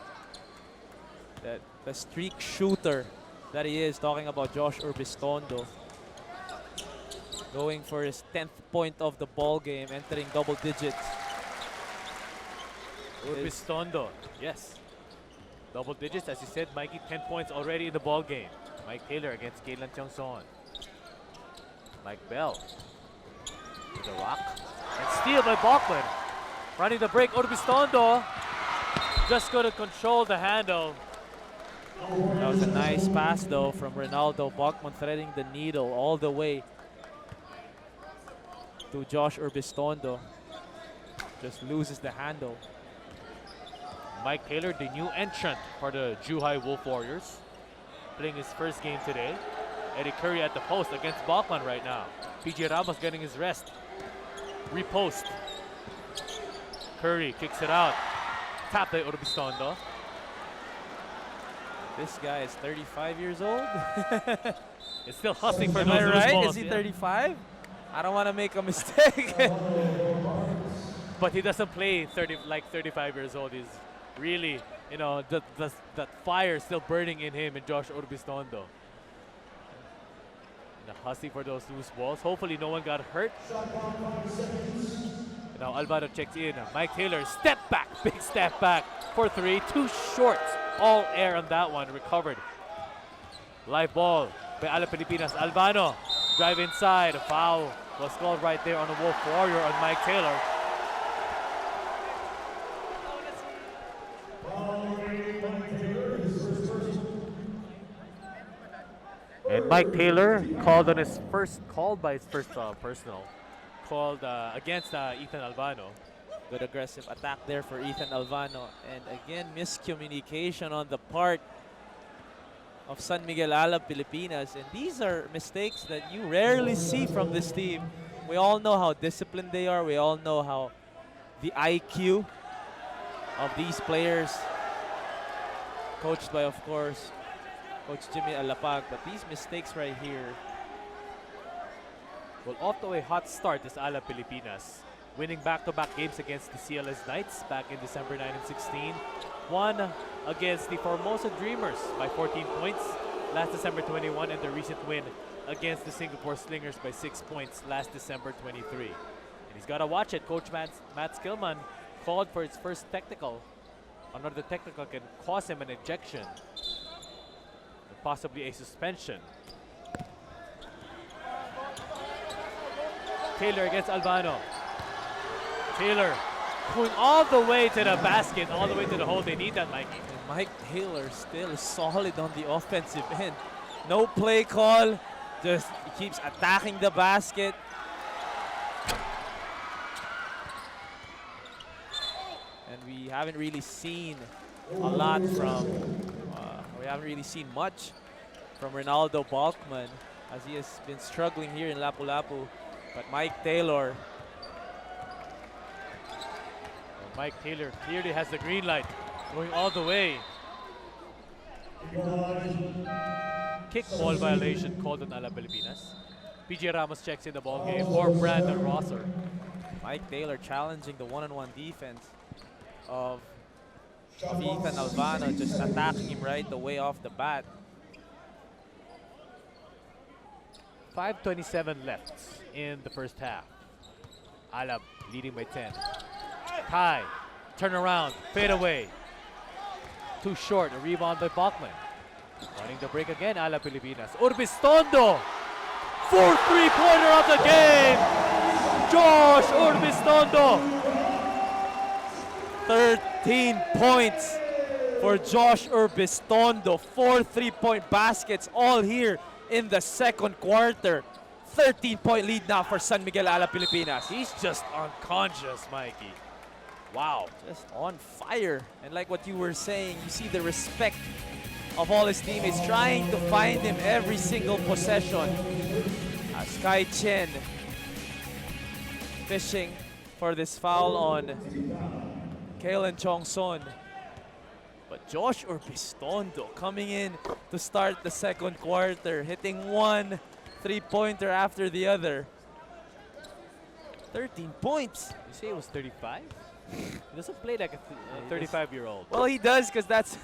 that the streak shooter that he is, talking about Josh Urbistondo, going for his 10th point of the ball game, entering double digits. Urbistondo, yes. Double digits, as you said, Mikey, 10 points already in the ball game. Mike Taylor against Kailan Tiongson. Mike Bell with the rock. And steal by Bachman. Running the break, Urbistondo just going to control the handle. That was a nice pass though from Ronaldo. Bachman threading the needle all the way to Josh Urbistondo. Just loses the handle. Mike Taylor, the new entrant for the Zhuhai Wolf Warriors, playing his first game today. Eddie Curry at the post against Bachman right now. PJ Ramos getting his rest. Repost. Curry kicks it out. Tap by Urbistondo. This guy is 35 years old. It's still hustling for Am those I loose right? balls. Is he 35? I don't want to make a mistake. But he doesn't play 35 years old. He's really, you know, that fire still burning in him and Josh Urbistondo. And hustling for those loose balls. Hopefully no one got hurt. Now Alvaro checks in. Mike Taylor, step back, big step back for 3. Too short. All air on that one, recovered. Live ball by Alab Pilipinas. Albano, drive inside. A foul was called right there on the Wolf Warrior on Mike Taylor. And Mike Taylor called by his first personal. Called against Ethan Albano. Good aggressive attack there for Ethan Albano. And again, miscommunication on the part of San Miguel Alab Pilipinas. And these are mistakes that you rarely see from this team. We all know how disciplined they are. We all know how the IQ of these players, coached by, of course, Coach Jimmy Alapag. But these mistakes right here. Well, off to a hot start is Alab Pilipinas, winning back-to-back games against the CLS Knights back in December 9 and 16. Won against the Formosa Dreamers by 14 points last December 21, and the recent win against the Singapore Slingers by 6 points last December 23. And he's got to watch it. Coach Matt Skillman called for his first technical. Another technical can cause him an ejection, and possibly a suspension. Taylor against Albano. Taylor going all the way to the basket, all the way to the hole. They need that, Mikey. And Mike Taylor still solid on the offensive end. No play call, just he keeps attacking the basket. And we haven't really seen a lot from, we haven't really seen much from Ronaldo Balkman, as he has been struggling here in Lapu-Lapu. But Mike Taylor. Well, Mike Taylor clearly has the green light, going all the way. Kick ball violation called on Alab Pilipinas. PJ Ramos checks in the ball game for Brandon Rosser. Mike Taylor challenging the one-on-one defense of Ethan Albano, just attacking him right away off the bat. 5:27 left in the first half. Alab leading by 10. Kai, turn around, fade away. Too short, a rebound by Bachman. Running the break again, Alab Pilipinas. Urbistondo, fourth three-pointer of the game. Josh Urbistondo. 13 points for Josh Urbistondo. 4 3-point baskets all here in the second quarter. 13-point lead now for San Miguel Alab Pilipinas. He's just unconscious, Mikey. Wow. Just on fire. And like what you were saying, you see the respect of all his teammates trying to find him every single possession. As Kai Chen fishing for this foul on Kalen Chongson. But Josh Urbistondo coming in to start the second quarter, hitting one three-pointer after the other. 13 points. You say it was 35? He doesn't play like a 35-year-old. Well, he does, because that's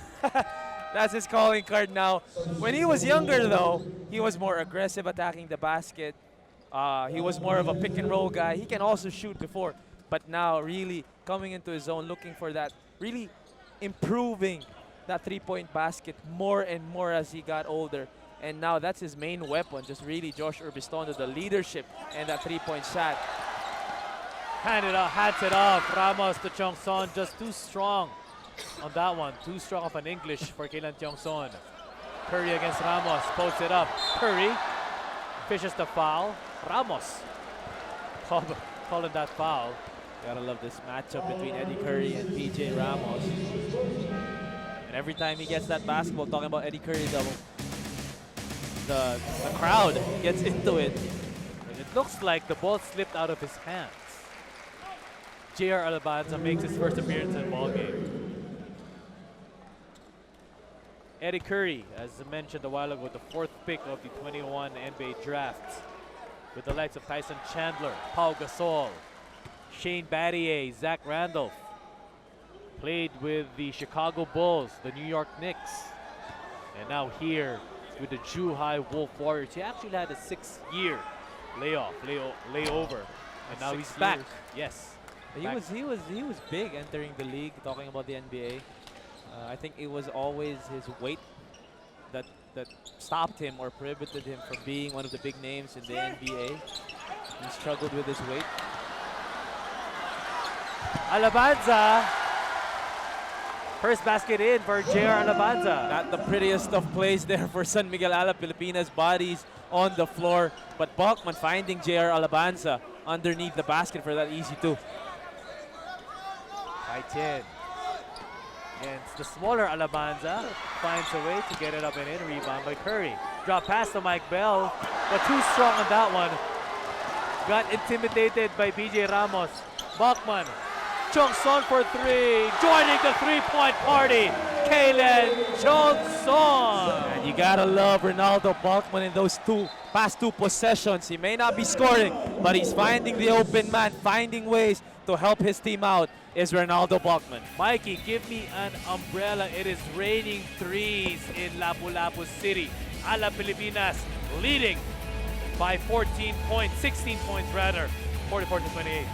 that's his calling card now. When he was younger, though, he was more aggressive attacking the basket. He was more of a pick-and-roll guy. He can also shoot before, but now really coming into his own, looking for that, really improving that three-point basket more and more as he got older. And now that's his main weapon, just really Josh Urbistondo, the leadership and that three-point shot. Hands it off. Ramos to Chongson, just too strong on that one. Too strong of an English for Kailan Chongson. Curry against Ramos, posts it up. Curry fishes the foul. Ramos calling that foul. Gotta love this matchup between Eddie Curry and PJ Ramos. And every time he gets that basketball, talking about Eddie Curry, the crowd gets into it. And it looks like the ball slipped out of his hands. J.R. Alabanza makes his first appearance in the ball game. Eddie Curry, as I mentioned a while ago, the fourth pick of the 21 NBA draft, with the likes of Tyson Chandler, Pau Gasol, Shane Battier, Zach Randolph. Played with the Chicago Bulls, the New York Knicks, and now here with the Zhuhai Wolf Warriors. He actually had a 6-year layover, and now he's back. Yes, He was big entering the league. Talking about the NBA, I think it was always his weight that stopped him or prohibited him from being one of the big names in the NBA. He struggled with his weight. Alabanza. First basket in for J.R. Alabanza. Not the prettiest of plays there for San Miguel Alab Pilipinas. Bodies on the floor, but Bachman finding J.R. Alabanza underneath the basket for that easy two. Kai-Chen against the smaller Alabanza. Finds a way to get it up and in. Rebound by Curry. Drop pass to Mike Bell, but too strong on that one. Got intimidated by PJ Ramos. Bachman. Chongson for three. Joining the three-point party. Kalen Johnson. And you gotta love Ronaldo Balkman in those past two possessions. He may not be scoring, but he's finding the open man, finding ways to help his team out is Ronaldo Balkman. Mikey, give me an umbrella. It is raining threes in Lapu-Lapu City. Alab Pilipinas leading by 14 points, 16 points rather, 44-28.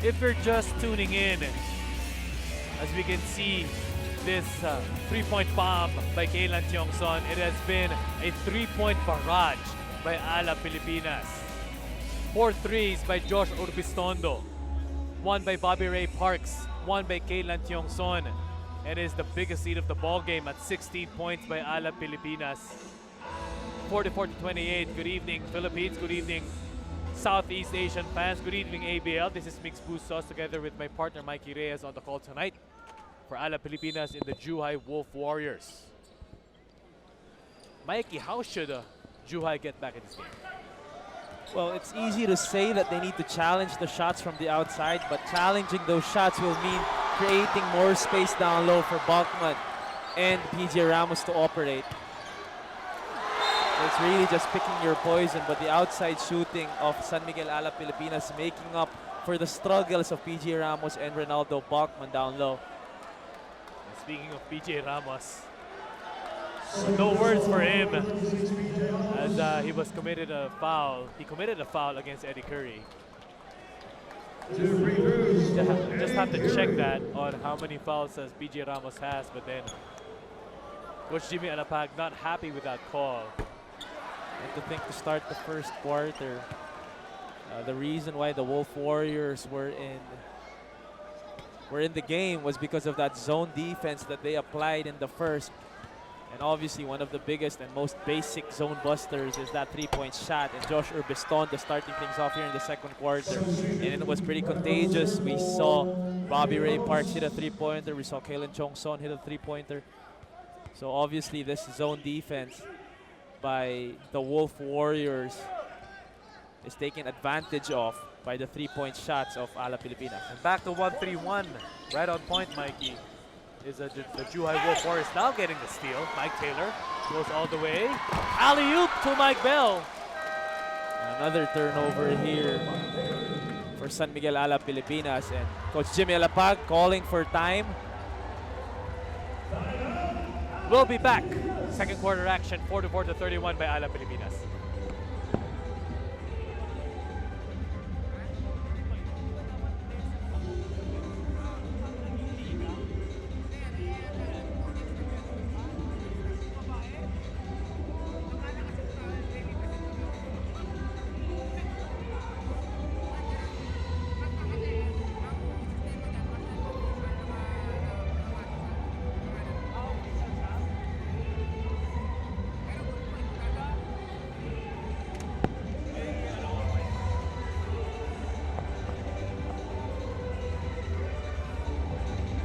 If you're just tuning in, as we can see this three-point bomb by Kalen Johnson, it has been a three-point barrage by Alab Pilipinas. 4 threes by Josh Urbistondo, 1 by Bobby Ray Parks, 1 by Kalen Johnson. It is the biggest lead of the ball game at 16 points by Alab Pilipinas. 44-28. Good evening, Philippines. Good evening, Southeast Asian fans. Good evening, ABL. This is Mix Bustos together with my partner Mikey Reyes on the call tonight for Alab Pilipinas in the Zhuhai Wolf Warriors. Mikey, how should Zhuhai get back in this game? Well, it's easy to say that they need to challenge the shots from the outside, but challenging those shots will mean creating more space down low for Balkman and PJ Ramos to operate. It's really just picking your poison, but the outside shooting of San Miguel Alab Pilipinas making up for the struggles of PJ Ramos and Ronaldo Balkman down low. And speaking of PJ Ramos, no words for him as he was committed a foul. He committed a foul against Eddie Curry. Just have to check that on how many fouls as PJ Ramos has, but then Coach Jimmy Alapag not happy with that call. And to think to start the first quarter, the reason why the Wolf Warriors were in the game was because of that zone defense that they applied in the first. And obviously one of the biggest and most basic zone busters is that three-point shot. And Josh Urbistondo starting things off here in the second quarter. And it was pretty contagious. We saw Bobby Ray Parks hit a three-pointer. We saw Kalen Chongson hit a three-pointer. So obviously this zone defense by the Wolf Warriors is taken advantage of by the three-point shots of Alab Pilipinas. And back to 1-3-1, right on point, Mikey. Is the Zhuhai Wolf Warriors now getting the steal. Mike Taylor goes all the way. Alley-oop to Mike Bell. Another turnover here for San Miguel Alab Pilipinas, and Coach Jimmy Alapag calling for time. We'll be back. Second quarter action, 44-31 by Alab Pilipinas.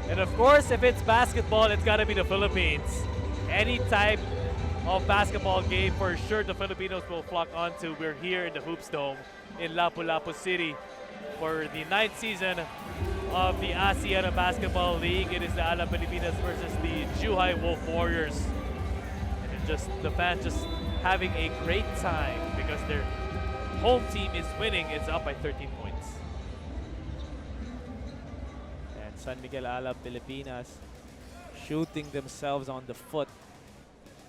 And of course, if it's basketball, it's got to be the Philippines. Any type of basketball game, for sure the Filipinos will flock onto. We're here in the Hoops Dome in Lapu-Lapu City for the 9th season of the ASEAN Basketball League. It is the Alab Pilipinas versus the Zhuhai Wolf Warriors. And just the fans just having a great time because their home team is winning. It's up by 13 points. San Miguel Alab Pilipinas shooting themselves on the foot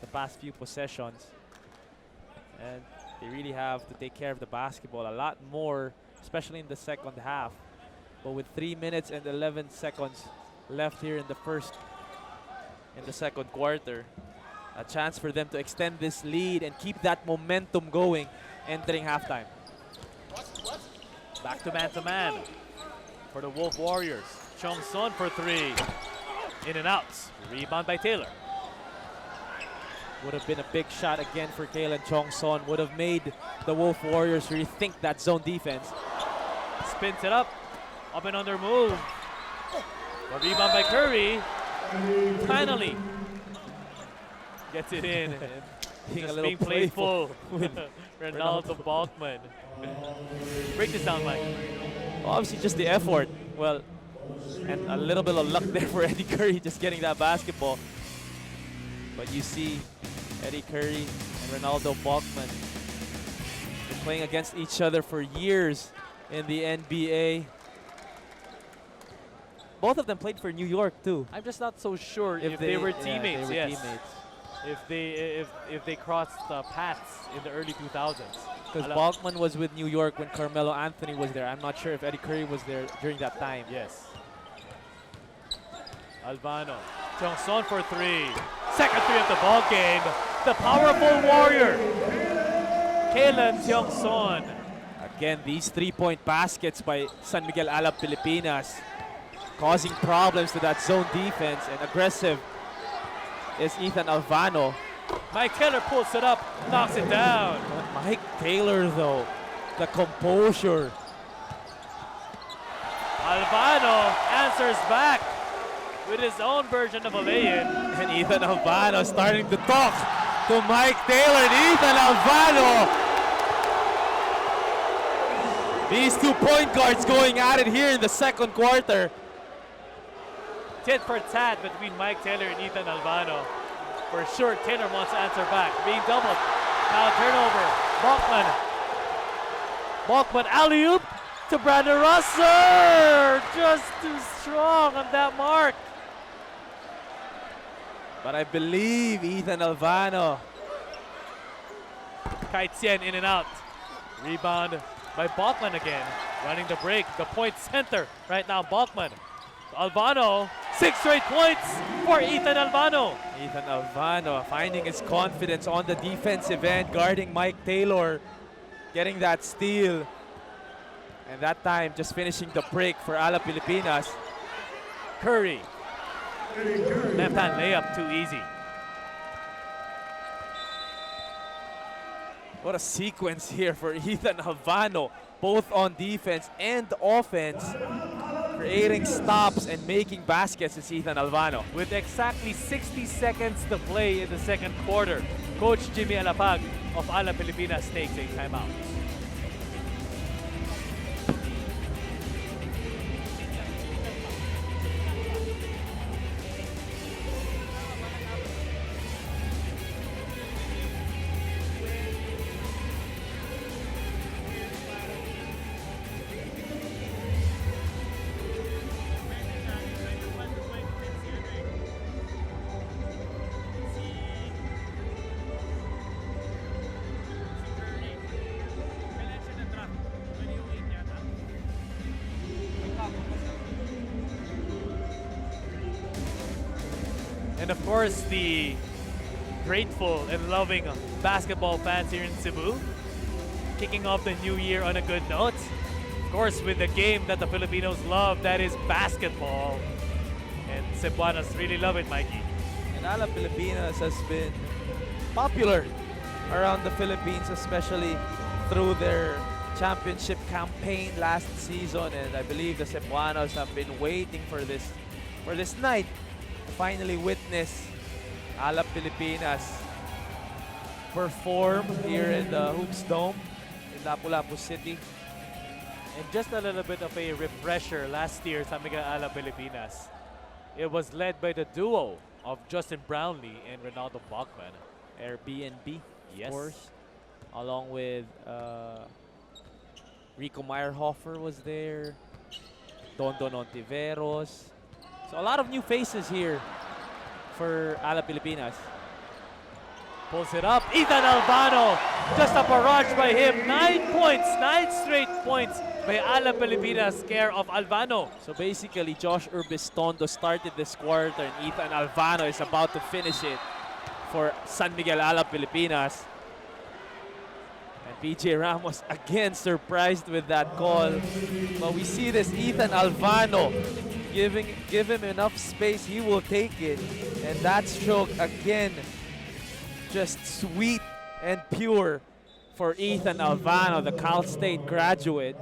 the past few possessions, and they really have to take care of the basketball a lot more, especially in the second half. But with 3 minutes and 11 seconds left here in the second quarter, a chance for them to extend this lead and keep that momentum going entering halftime. Back to man for the Wolf Warriors. Chong Son for three. In and out. Rebound by Taylor. Would have been a big shot again for Kalen Chong Son. Would have made the Wolf Warriors rethink that zone defense. Spins it up. Up and under move. A rebound by Curry. Finally gets it in. Just being playful with Ronaldo Balkman. Break this down, Mike. Obviously just the effort. Well, and a little bit of luck there for Eddie Curry just getting that basketball. But you see Eddie Curry and Ronaldo Balkman been playing against each other for years in the NBA. Both of them played for New York too. I'm just not so sure if they were teammates. Yeah, they were yes. teammates. If they crossed paths in the early 2000s. Because Balkman was with New York when Carmelo Anthony was there. I'm not sure if Eddie Curry was there during that time. Yes. Albano. Chong Son for three. Second three of the ball game. The powerful warrior, Kalen Chong Son. Again, these three-point baskets by San Miguel Alab Pilipinas causing problems to that zone defense, and aggressive is Ethan Albano. Mike Taylor pulls it up, knocks it down. Mike Taylor though, the composure. Albano answers back with his own version of a lay-in. And Ethan Albano starting to talk to Mike Taylor, and Ethan Albano. These 2 point guards going at it here in the second quarter. Tit for tat between Mike Taylor and Ethan Albano. For sure, Taylor wants to answer back. Being doubled. Now turnover. Balkman alley-oop to Brandon Russell. Just too strong on that mark. But I believe Ethan Albano. Kai Tien in and out. Rebound by Balkman again. Running the break. The point center right now, Balkman. Albano, 6 straight points for Ethan Albano. Ethan Albano finding his confidence on the defensive end, guarding Mike Taylor, getting that steal. And that time just finishing the break for Alab Pilipinas. Curry. Left hand layup, too easy. What a sequence here for Ethan Albano, both on defense and offense. Creating stops and making baskets is Ethan Albano. With exactly 60 seconds to play in the second quarter, Coach Jimmy Alapag of Alab Pilipinas takes a timeout. And of course, the grateful and loving basketball fans here in Cebu, kicking off the new year on a good note. Of course, with the game that the Filipinos love, that is basketball. And Cebuanos really love it, Mikey. And Alab Pilipinas has been popular around the Philippines, especially through their championship campaign last season. And I believe the Cebuanos have been waiting for this night. Finally witness Alab Pilipinas perform here in the Hoops Dome in Lapu-Lapu City. And just a little bit of a refresher, last year San Miguel Alab Pilipinas, it was led by the duo of Justin Brownlee and Ronaldo Balkman. Airbnb, Yes. of course, along with Rico Meyerhofer was there, Don Ontiveros. So a lot of new faces here for Alab Pilipinas. Pulls it up. Ethan Albano. Just a barrage by him. 9 points. 9 straight points by Alab Pilipinas, care of Albano. So basically, Josh Urbistondo started this quarter and Ethan Albano is about to finish it for San Miguel Alab Pilipinas. And PJ Ramos again surprised with that call. But we see this Ethan Alvano give him enough space, he will take it. And that stroke again, just sweet and pure for Ethan Alvano, the Cal State graduate.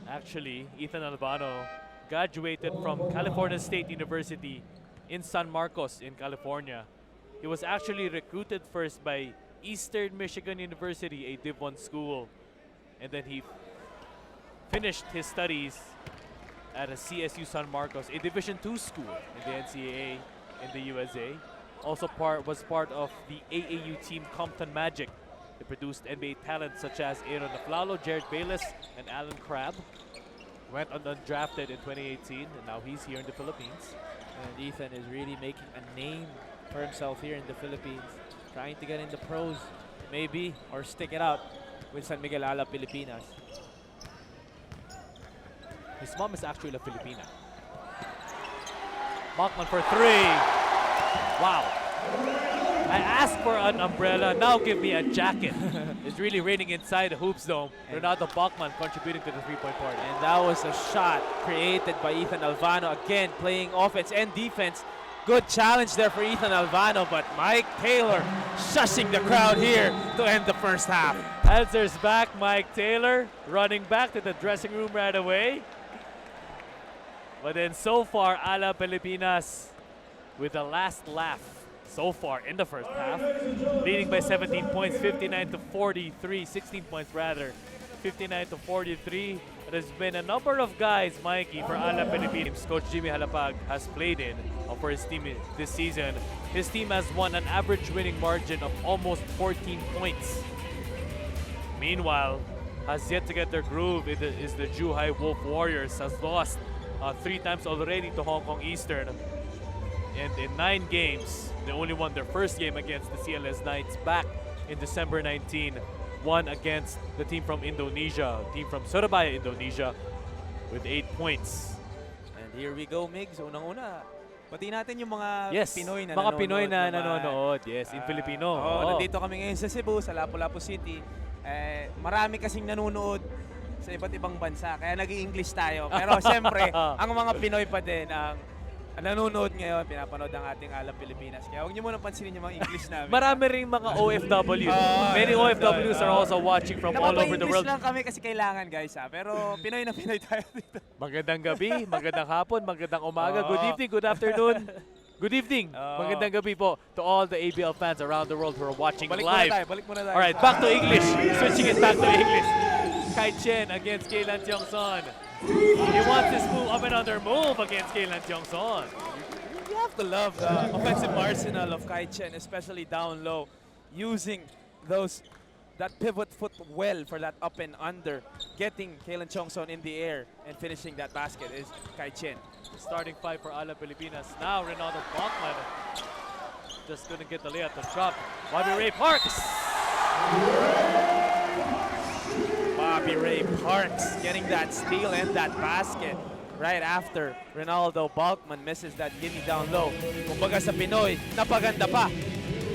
Actually, Ethan Albano graduated from California State University in San Marcos in California. He was actually recruited first by Eastern Michigan University, a Div 1 school. And then he finished his studies at a CSU San Marcos, a Division 2 school in the NCAA in the USA. Also was part of the AAU team Compton Magic. They produced NBA talents such as Aaron Aflalo, Jared Bayless, and Alan Crabb. Went undrafted in 2018, and now he's here in the Philippines. And Ethan is really making a name for himself here in the Philippines. Trying to get in the pros, maybe, or stick it out with San Miguel Alab Pilipinas. His mom is actually a Filipina. Bachman for three. Wow. I asked for an umbrella, now give me a jacket. It's really raining inside the Hoops Dome. Ronaldo Bachman contributing to the three-point party. And that was a shot created by Ethan Alvano. Again, playing offense and defense. Good challenge there for Ethan Alvano, but Mike Taylor shushing the crowd here to end the first half. Answers back, Mike Taylor running back to the dressing room right away. But then so far, Alab Pilipinas with the last laugh so far in the first half, leading by 17 points, 59 to 43, 16 points rather, 59 to 43. There's been a number of guys, Mikey, for Alab Pilipinas. Coach Jimmy Halapag has played in for his team this season. His team has won an average winning margin of almost 14 points. Meanwhile, has yet to get their groove is the Zhuhai Wolf Warriors, has lost 3 times already to Hong Kong Eastern. And in 9 games, they only won their first game against the CLS Knights back in December 19. Won against the team from Indonesia, team from Surabaya, Indonesia, with 8 points. And here we go, Migs. Unang-una, pati natin yung mga Pinoy na mga nanonood. Pinoy na nanonood. Yes, in Filipino. Nandito kami ngayon sa Cebu, sa Lapu-Lapu City. Marami kasing nanonood sa iba't ibang bansa, kaya nag-i-English tayo. Pero siyempre, ang mga Pinoy pa din ang nanonood ngayon, pinapanood ang ating Alab Pilipinas. Kaya huwag niyo muna pansinin yung mga English namin. Marami ring mga OFW. Many OFWs are also watching from all over the world. Napapa-English lang kami kasi kailangan, guys, ha? Pero Pinoy na Pinoy tayo dito. Magandang gabi, magandang hapon, magandang umaga, good evening, good afternoon. Good evening, magandang gabi po to all the ABL fans around the world who are watching live. Balik muna tayo. Alright, back to English. Switching it back to English. Kai Chen against Kailan Tiongson. He wants his move up and under move against Kailan Tiongson. You have to love the offensive arsenal of Kai Chen, especially down low, using that pivot foot well for that up and under, getting Kailan Tiongson in the air and finishing that basket is Kai Chen. The starting 5 for Alab Pilipinas. Now Ronaldo Bachman just couldn't get the layup to drop. Bobby Ray Parks. Bobby Ray Parks getting that steal and that basket right after Ronaldo Bachman misses that gimme down low. Kumbaga sa Pinoy, napaganda pa.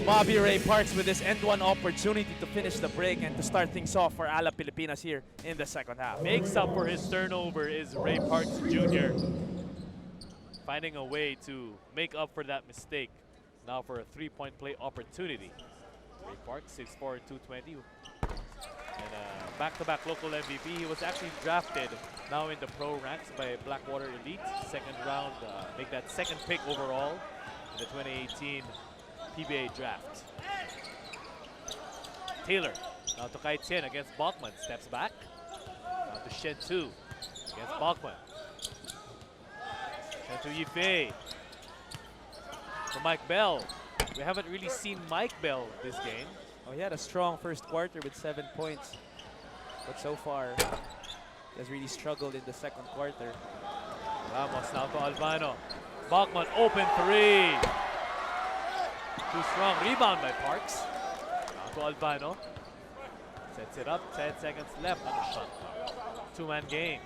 Bobby Ray Parks with this end-one opportunity to finish the break and to start things off for Alab Pilipinas here in the second half. Makes up for his turnover is Ray Parks Jr. Finding a way to make up for that mistake. Now for a three-point play opportunity. Ray Parks, 6'4", 220. And back-to-back local MVP. He was actually drafted now in the pro ranks by Blackwater Elite. Second round, make that second pick overall in the 2018 PBA draft. Taylor, now to Kai Chen against Bachman. Steps back. Now to Shen Tu against Bachman. Shen Tu Yifei. To Mike Bell. We haven't really seen Mike Bell this game. Oh, he had a strong first quarter with 7 points. But so far, he has really struggled in the second quarter. Ramos now to Albano. Bachman open three. Too strong. Rebound by Parks. Now to Albano. Sets it up. 10 seconds left on the shot. Two-man game.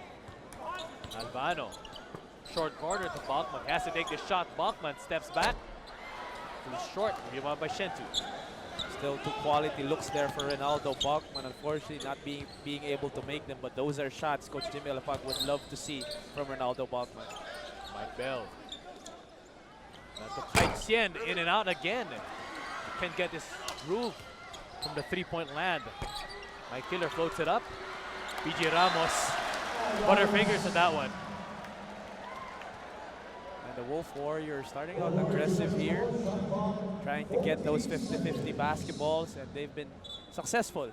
Albano. Short corner to Bachman. He has to take the shot. Bachman steps back. Too short. Rebound by Shentu. the quality looks there for Ronaldo Bachman. Unfortunately, not being able to make them, but those are shots Coach Jimmy Alapag would love to see from Ronaldo Bachman. Mike Bell. Now to Kai Xian, in and out again. Can't get this groove from the three-point land. Mike Killer floats it up. PJ Ramos, butterfingers on that one. And the Wolf Warriors starting out aggressive here, trying to get those 50-50 basketballs, and they've been successful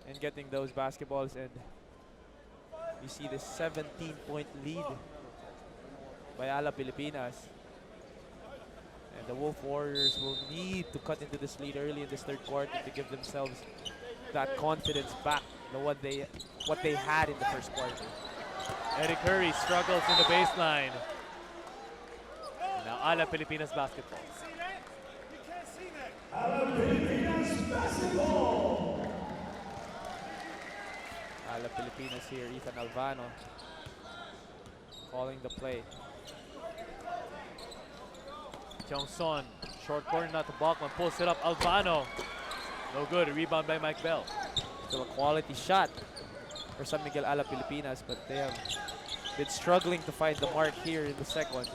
in getting those basketballs. And you see this 17-point lead by Alab Pilipinas. And the Wolf Warriors will need to cut into this lead early in this third quarter to give themselves that confidence back, what they had in the first quarter. Eddie Curry struggles in the baseline. Now Alab Pilipinas basketball. Alab Pilipinas basketball. Alab Pilipinas here, Ethan Alvano calling the play. Jongson, short corner now to Bachman, pulls it up, Alvano. No good, a rebound by Mike Bell. Still a quality shot for San Miguel Alab Pilipinas, but they have been struggling to find the mark here in the second.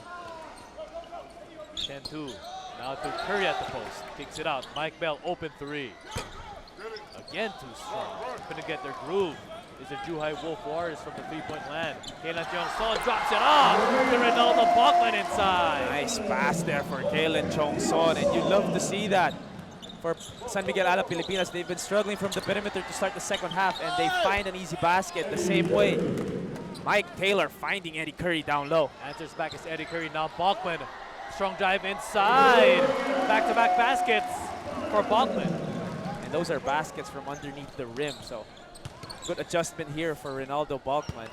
10-2, now to Curry at the post, kicks it out, Mike Bell, open three. Again too strong, couldn't get their groove. Is the Zhuhai Wolf Warriors from the three-point land. Kalen Jongson drops it off to Ronaldo Bachman inside. Nice pass there for Kalen Jongson, and you love to see that. For San Miguel Alab Pilipinas, they've been struggling from the perimeter to start the second half, and they find an easy basket the same way. Mike Taylor finding Eddie Curry down low. Answers back is Eddie Curry, now Bachman. Strong drive inside. Back-to-back baskets for Bachman. And those are baskets from underneath the rim, so good adjustment here for Ronaldo Bachman.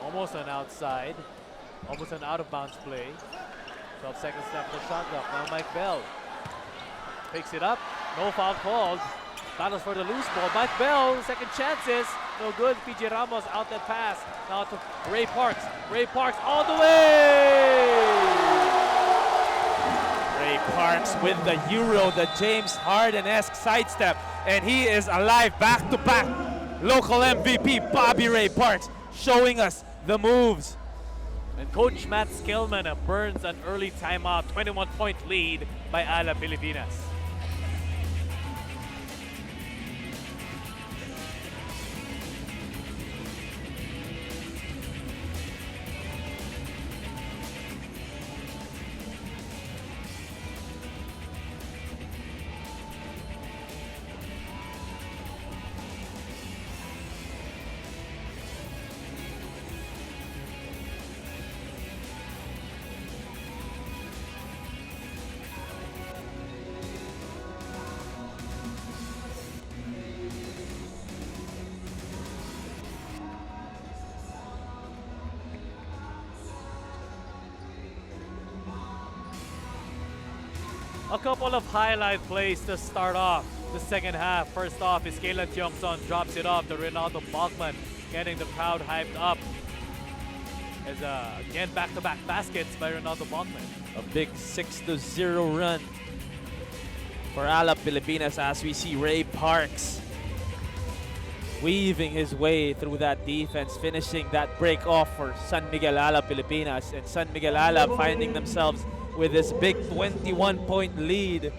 Almost an outside, almost an out-of-bounds play. 12 seconds left for the shot clock. Now Mike Bell picks it up. No foul called. Battles for the loose ball. Mike Bell, second chances. No good. PJ Ramos out that pass. Now to Ray Parks. Ray Parks all the way! Ray Parks with the Euro, the James Harden-esque sidestep. And he is alive back-to-back. Local MVP Bobby Ray Parks showing us the moves. And Coach Matt Skillman burns an early timeout. 21-point lead by Alab Pilipinas. A couple of highlight plays to start off the second half. First off is Kalen Jongson drops it off to Ronaldo Bachman, getting the crowd hyped up. As again back-to-back baskets by Ronaldo Bachman. A big 6-0 run for Alab Pilipinas as we see Ray Parks weaving his way through that defense, finishing that break off for San Miguel Alab Pilipinas, and San Miguel Alab finding themselves with this big 21-point lead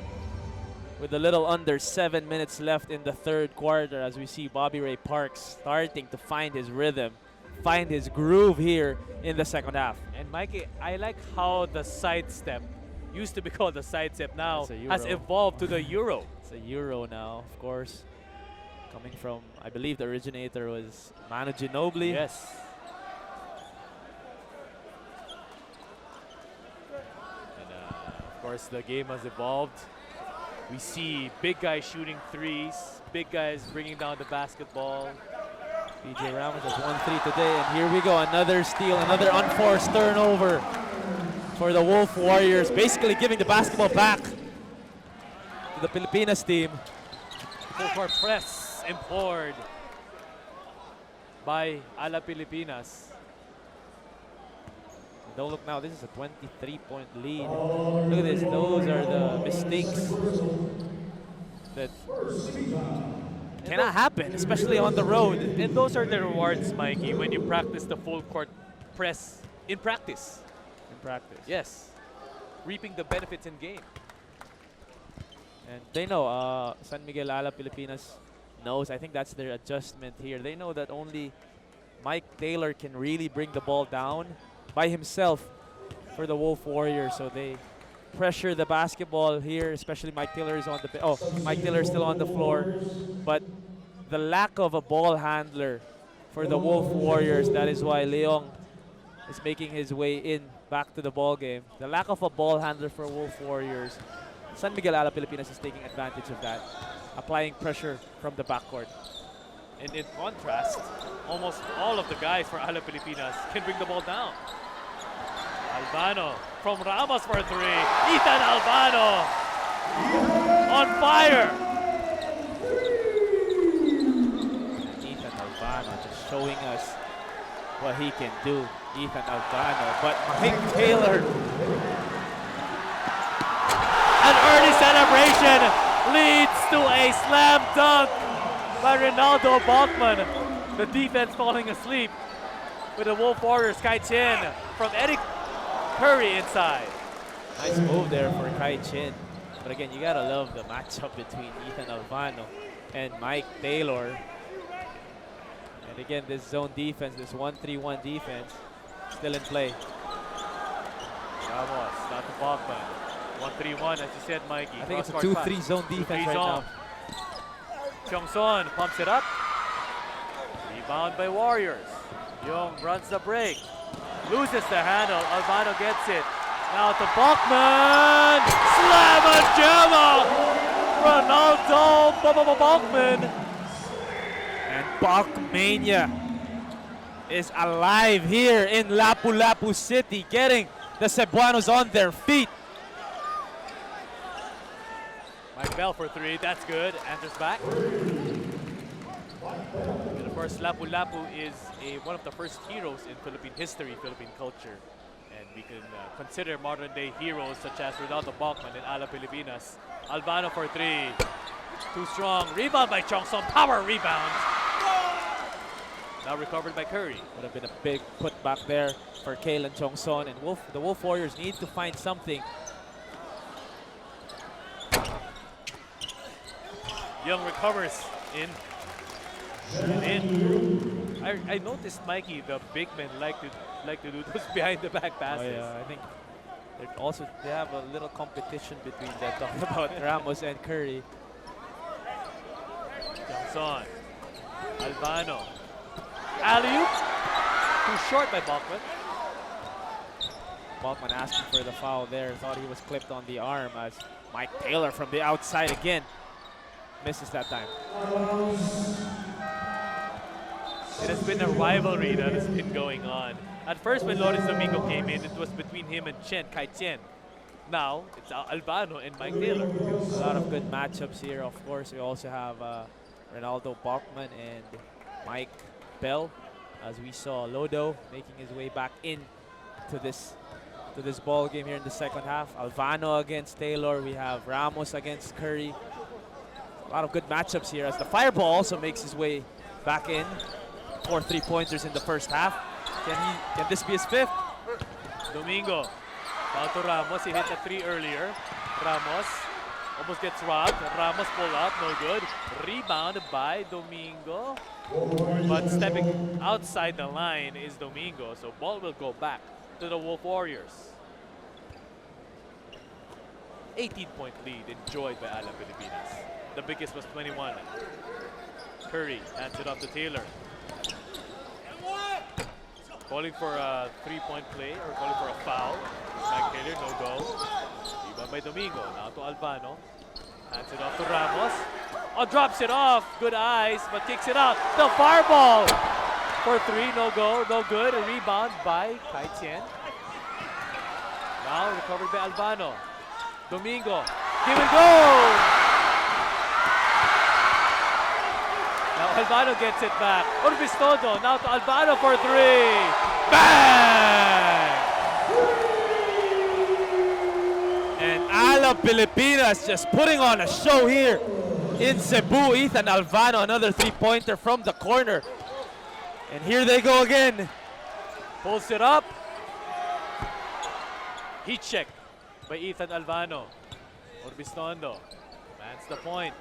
with a little under 7 minutes left in the third quarter as we see Bobby Ray Parks starting to find his rhythm, find his groove here in the second half. And Mikey, I like how the sidestep, used to be called the sidestep, now has evolved to the Euro. It's a Euro now, of course. Coming from, I believe the originator was Manu Ginobili. Yes. Of course, the game has evolved. We see big guys shooting threes, big guys bringing down the basketball. PJ Ramos has 1 3 today, and here we go, another steal, another unforced turnover for the Wolf Warriors, basically giving the basketball back to the Pilipinas team. Full court press implored by Alab Pilipinas. Don't look now, this is a 23-point lead. Look at this, those are the mistakes that cannot happen, especially on the road. And those are the rewards, Mikey, when you practice the full court press in practice. In practice. Yes. Reaping the benefits in game. And they know, San Miguel Alab Pilipinas knows, I think that's their adjustment here. They know that only Mike Taylor can really bring the ball down by himself for the Wolf Warriors. So they pressure the basketball here, especially Mike Taylor is on the Mike Taylor is still on the floor. But the lack of a ball handler for the Wolf Warriors, that is why Leong is making his way in back to the ball game. The lack of a ball handler for Wolf Warriors. San Miguel Alab Pilipinas is taking advantage of that, applying pressure from the backcourt. And in contrast, almost all of the guys for Alab Pilipinas can bring the ball down. Albano from Ramos for three. Ethan Albano on fire. Ethan Albano just showing us what he can do. Ethan Albano, but Mike Taylor. An early celebration leads to a slam dunk by Ronaldo Bachman. The defense falling asleep with the Wolf Warriors. Kai Chin from Eric Curry inside. Nice move there for Kai Chin. But again, you gotta love the matchup between Ethan Albano and Mike Taylor. And again, this zone defense, this 1-3-1 defense, still in play. Ramos, not to Bachman. 1-3-1, as you said, Mikey. I think it's a 2-3 zone defense right now. Kyung-son pumps it up. Rebound by Warriors. Young runs the break. Loses the handle. Albano gets it. Now to Bachman. Slam and jammer. Ronaldo Bachman. And Bachmania is alive here in Lapu-Lapu City, getting the Cebuanos on their feet. Mike Bell for three. That's good. Enters back. And of course, Lapu-Lapu is one of the first heroes in Philippine history, Philippine culture. And we can consider modern-day heroes such as Ronaldo Bachman and Alab Pilipinas. Albano for three. Too strong. Rebound by Chong-Son. Power rebound. Now recovered by Curry. Would have been a big putback there for Kalen Chong-Son. And the Wolf Warriors need to find something. Young recovers in. And in. I noticed, Mikey, the big men like to do those behind the back passes. Oh yeah, I think they have a little competition between them, talking about Ramos and Curry. Johnson. Albano. Alley-oop. Too short by Bachman. Bachman asking for the foul there. Thought he was clipped on the arm as Mike Taylor from the outside again misses that time. It has been a rivalry that has been going on. At first, when Loris Domingo came in, it was between him and Kai Chin. Now, it's Albano and Mike Taylor. A lot of good matchups here. Of course, we also have Ronaldo Bachman and Mike Bell, as we saw Lodo making his way back in to this ball game here in the second half. Albano against Taylor. We have Ramos against Curry. A lot of good matchups here as the Fireball also makes his way back in. 4 3-pointers in the first half. Can this be his fifth? Domingo. Down to Ramos. He hit the three earlier. Ramos almost gets robbed. Ramos pull up. No good. Rebound by Domingo. But stepping outside the line is Domingo. So ball will go back to the Wolf Warriors. 18-point lead enjoyed by Alab Pilipinas. The biggest was 21. Curry hands it off to Taylor. Calling for a three-point play or calling for a foul. Mike Taylor, no go. Rebound by Domingo. Now to Albano. Hands it off to Ramos. Oh, drops it off. Good eyes, but kicks it out. The fireball for three. No go, no good. A rebound by Kai Tien. Now recovered by Albano. Domingo. Give and go. Now Albano gets it back. Orbistodo now to Albano for three. Bang! Alab Pilipinas just putting on a show here in Cebu. Ethan Alvano, another three-pointer from the corner. And here they go again. Pulls it up. Heat check by Ethan Alvano. Orbistondo mans the point.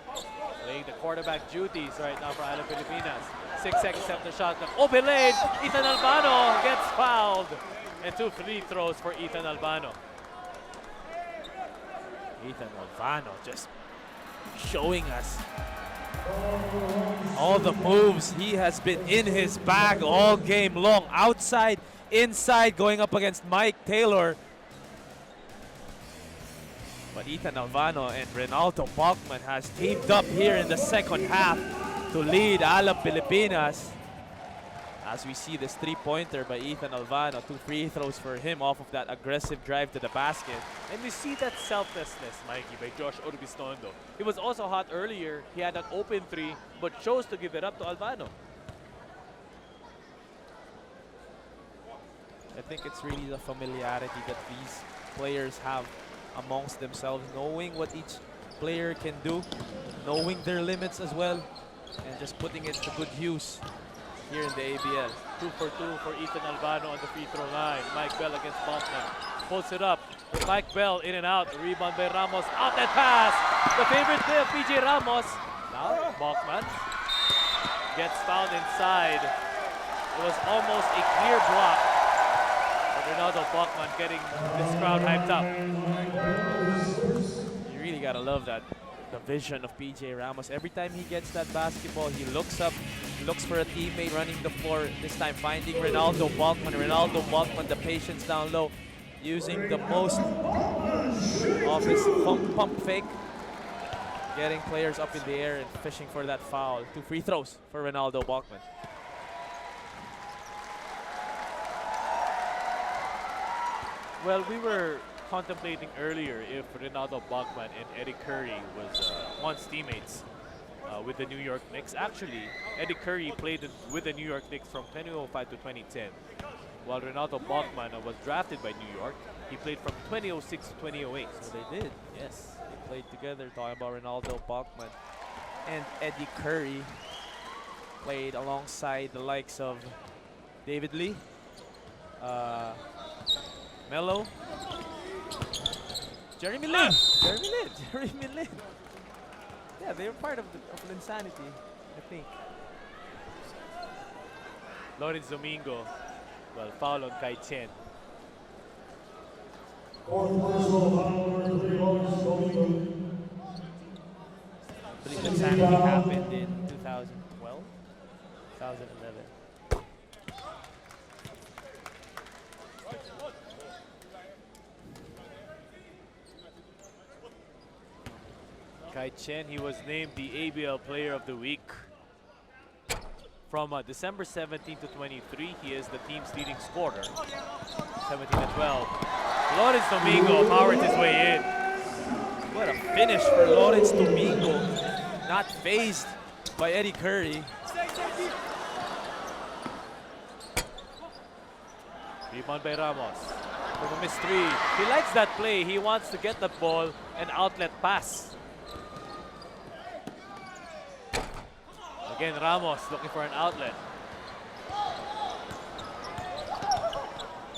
Playing the quarterback duties right now for Alab Pilipinas. 6 seconds after the shot. Open lane. Ethan Alvano gets fouled. And 2 free throws for Ethan Alvano. Ethan Alvano just showing us all the moves. He has been in his bag all game long. Outside, inside, going up against Mike Taylor. But Ethan Alvano and Ronaldo Bachman has teamed up here in the second half to lead Alab Pilipinas. As we see this three-pointer by Ethan Alvano, 2 free throws for him off of that aggressive drive to the basket. And we see that selflessness, Mikey, by Josh Orbistondo. He was also hot earlier. He had an open 3, but chose to give it up to Alvano. I think it's really the familiarity that these players have amongst themselves, knowing what each player can do, knowing their limits as well, and just putting it to good use here in the ABL. 2 for 2 for Ethan Alvano on the free throw line. Mike Bell against Bachman. Pulls it up. With Mike Bell in and out. Rebound by Ramos. Outlet pass. The favorite play of PJ Ramos. Now Bachman gets fouled inside. It was almost a clear block. But Ronaldo Bachman getting this crowd hyped up. You really gotta love that. The vision of PJ Ramos. Every time he gets that basketball, he looks up, looks for a teammate running the floor. This time finding Ronaldo Bachman. Ronaldo Bachman, the patience down low, using the most of his pump fake. Getting players up in the air and fishing for that foul. 2 free throws for Ronaldo Bachman. Well, we were contemplating earlier if Ronaldo Bachman and Eddie Curry was once teammates with the New York Knicks. Actually, Eddie Curry played with the New York Knicks from 2005 to 2010, while Ronaldo Bachman was drafted by New York. He played from 2006 to 2008. So they did, yes. They played together, talking about Ronaldo Bachman and Eddie Curry. Played alongside the likes of David Lee, Melo, Jeremy Lin. Jeremy Lin. Yeah, they were part of Linsanity, I think. Lawrence Domingo, well, foul on Kai Chen. I believe Linsanity happened in 2012, 2011. Kai Chen, he was named the ABL Player of the Week. From December 17 to 23, he is the team's leading scorer. 17 to 12. Lawrence Domingo powered his way in. What a finish for Lawrence Domingo. Not phased by Eddie Curry. Rebound by Ramos. From a missed 3. He likes that play. He wants to get that ball and outlet pass. Again, Ramos looking for an outlet.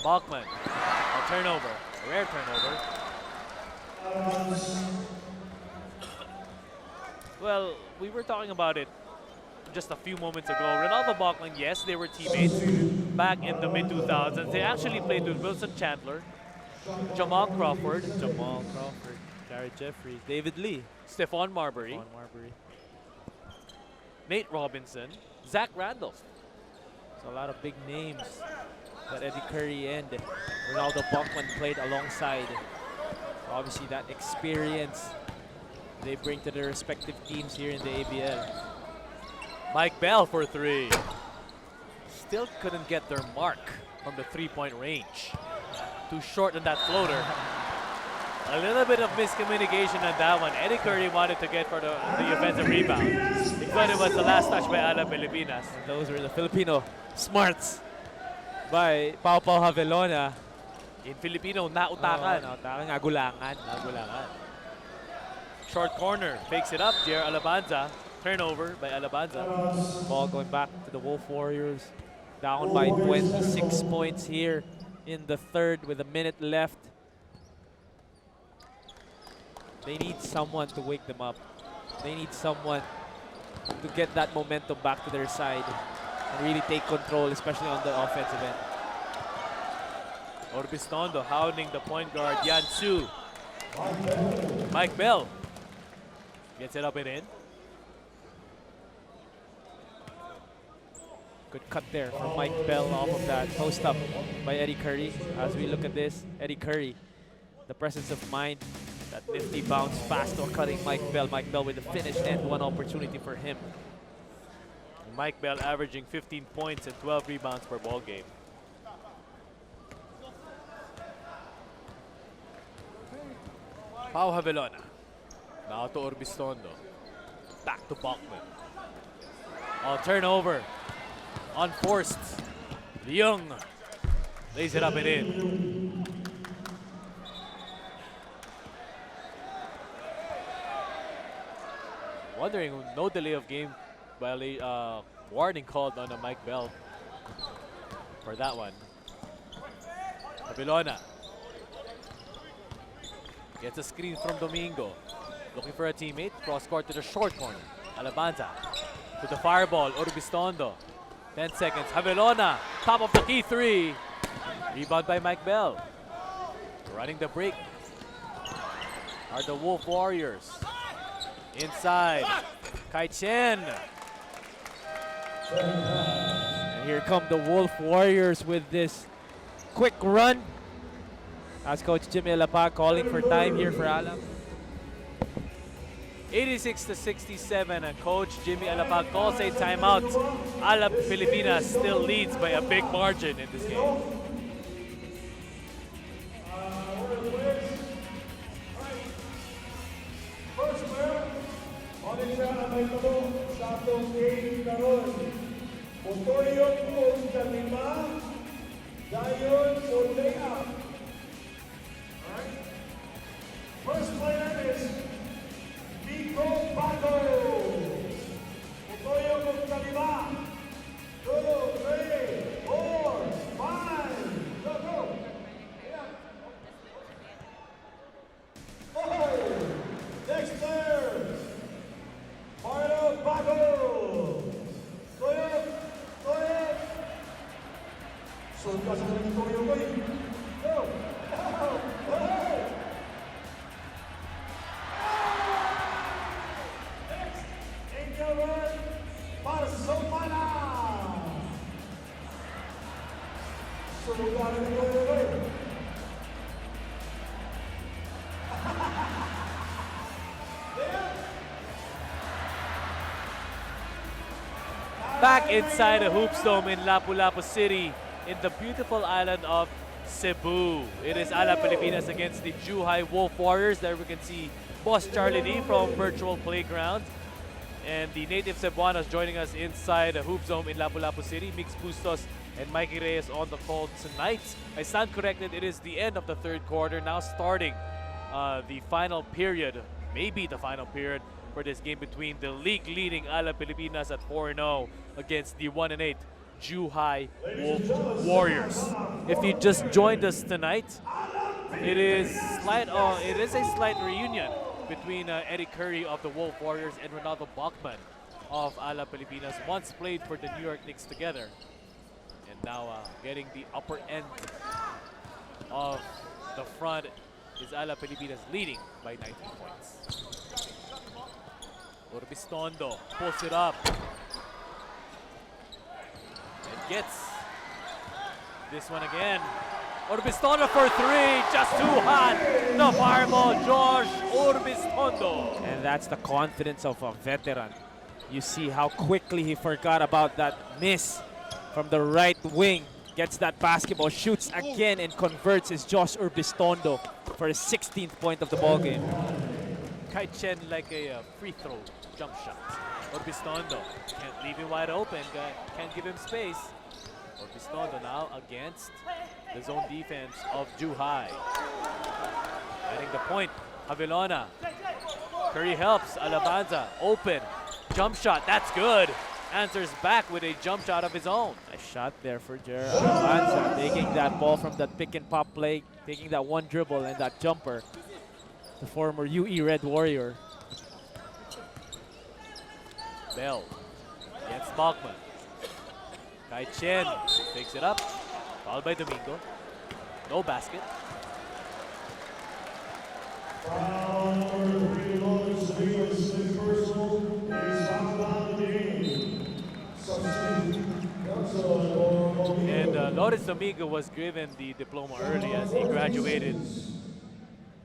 Bachman, a turnover, a rare turnover. Well, we were talking about it just a few moments ago. Ronaldo Bachman, yes, they were teammates back in the mid-2000s. They actually played with Wilson Chandler, Jamal Crawford, Jared Jeffries, David Lee, Stephon Marbury, Nate Robinson, Zach Randolph. So a lot of big names that Eddie Curry and Ronaldo Bachman played alongside. So obviously that experience they bring to their respective teams here in the ABL. Mike Bell for 3. Still couldn't get their mark from the 3-point range. Too short on that floater. A little bit of miscommunication on that one. Eddie Curry wanted to get for the offensive rebound. He thought it was the last touch by Alab Pilipinas. And those were the Filipino smarts by Pau Pau Havelona. In Filipino, nautakan. Nautakan, nagulangan. Short corner, fakes it up. Jer Alabanza, turnover by Alabanza. Ball going back to the Wolf Warriors. Down by 26 points here in the third with a minute left. They need someone to wake them up. They need someone to get that momentum back to their side and really take control, especially on the offensive end. Orbistondo hounding the point guard, Yan Su. Mike Bell gets it up and in. Good cut there from Mike Bell off of that post up by Eddie Curry. As we look at this, Eddie Curry, the presence of mind, that nifty bounce fast or cutting Mike Bell. Mike Bell with the finish and one opportunity for him. Mike Bell averaging 15 points and 12 rebounds per ball game. Pau Havelona. Now to Orbistondo. Back to Bachman. Oh, turnover. Unforced. Leung lays it up and in. Wondering, no delay of game warning called on Mike Bell for that one. Havelona gets a screen from Domingo. Looking for a teammate. Cross court to the short corner. Alabanza to the fireball. Orbistondo. 10 seconds. Havelona. Top of the key three. Rebound by Mike Bell. Running the break are the Wolf Warriors. Inside. Kai Chen. And here come the Wolf Warriors with this quick run. As Coach Jimmy Alab calling for time here for Alab. 86-67, and Coach Jimmy Alab calls a timeout. Alab Pilipinas still leads by a big margin in this game. First player, Malaysia may tulong sa atong game karon. Putoyong kung sa 5, dayon sa layup. First player is Nico Bago. Putoyong kung sa 5, 2, 3, 4, 5. Go, go. Yeah. Oh. Next player, Mario Bago. Toyo, Toyo. Sunod sa kanang Toyo ko eh. Go! Go! Go! Next, Angel Run, Parsopana. Sunod sa kanang Toyo ko eh. Back inside the Hoops Dome in Lapu-Lapu City in the beautiful island of Cebu. It is Alab Pilipinas against the Zhuhai Wolf Warriors. There we can see Boss Charlie D from Virtual Playground. And the native Cebuanos joining us inside the Hoops Dome in Lapu-Lapu City. Mix Bustos and Mikey Reyes on the call tonight. I stand corrected, it is the end of the third quarter. Now starting the final period, maybe the final period for this game between the league-leading Alab Pilipinas at 4-0 against the 1-8 Zhuhai Wolf Warriors. If you just joined us tonight, it is a slight reunion between Eddie Curry of the Wolf Warriors and Ronaldo Bachman of Alab Pilipinas. Once played for the New York Knicks together, and now getting the upper end of the front is Alab Pilipinas leading by 19 points. Orbistondo pulls it up and gets this one again. Orbistondo for three, just too hot. The fireball, Josh Orbistondo. And that's the confidence of a veteran. You see how quickly he forgot about that miss from the right wing. Gets that basketball, shoots again, and converts is Josh Orbistondo for his 16th point of the ball game. Kai Chen like a free throw jump shot. Orbistondo can't leave him wide open, can't give him space. Orbistondo now against the zone defense of Zhuhai. Getting the point, Havelona. Curry helps. Alabanza open. Jump shot. That's good. Answers back with a jump shot of his own. Nice shot there for Jer Alabanza, taking that ball from that pick and pop play, taking that one dribble and that jumper. The former UE Red Warrior. Bell against Bachman. Kai Chen picks it up. Fouled by Domingo. No basket. And Lourdes Domingo was given the diploma early as he graduated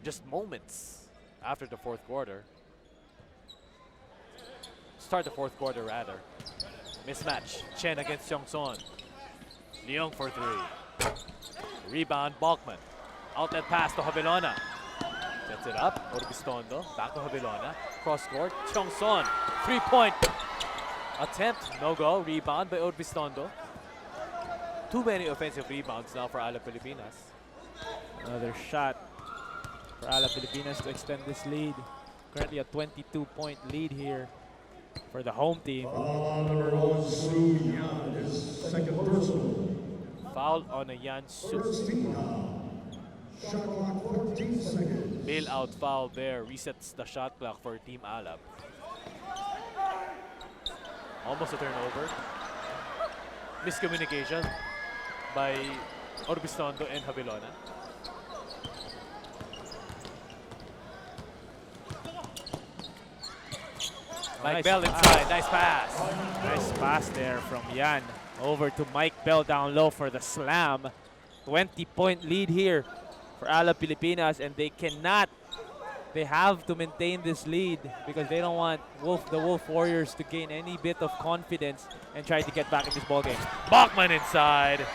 just moments after the fourth quarter. Start the fourth quarter rather. Mismatch. Chen against Seong-son. Leong for three. Rebound, Bachman. Outlet pass to Javelona. Sets it up. Orbistondo. Back to Javelona. Cross court. Seong-son. 3-point attempt. No go. Rebound by Orbistondo. Too many offensive rebounds now for Alab Pilipinas. Another shot for Alab Pilipinas to extend this lead. Currently a 22-point lead here for the home team. Foul on a Yan Su. Bail-out foul there. Resets the shot clock for Team Alab. Almost a turnover. Miscommunication by Orbistondo and Javelona. Mike Bell inside. Nice pass. Nice pass there from Yan. Over to Mike Bell down low for the slam. 20-point lead here for Alab Pilipinas, and they have to maintain this lead because they don't want the Wolf Warriors to gain any bit of confidence and try to get back in this ballgame. Bachman inside.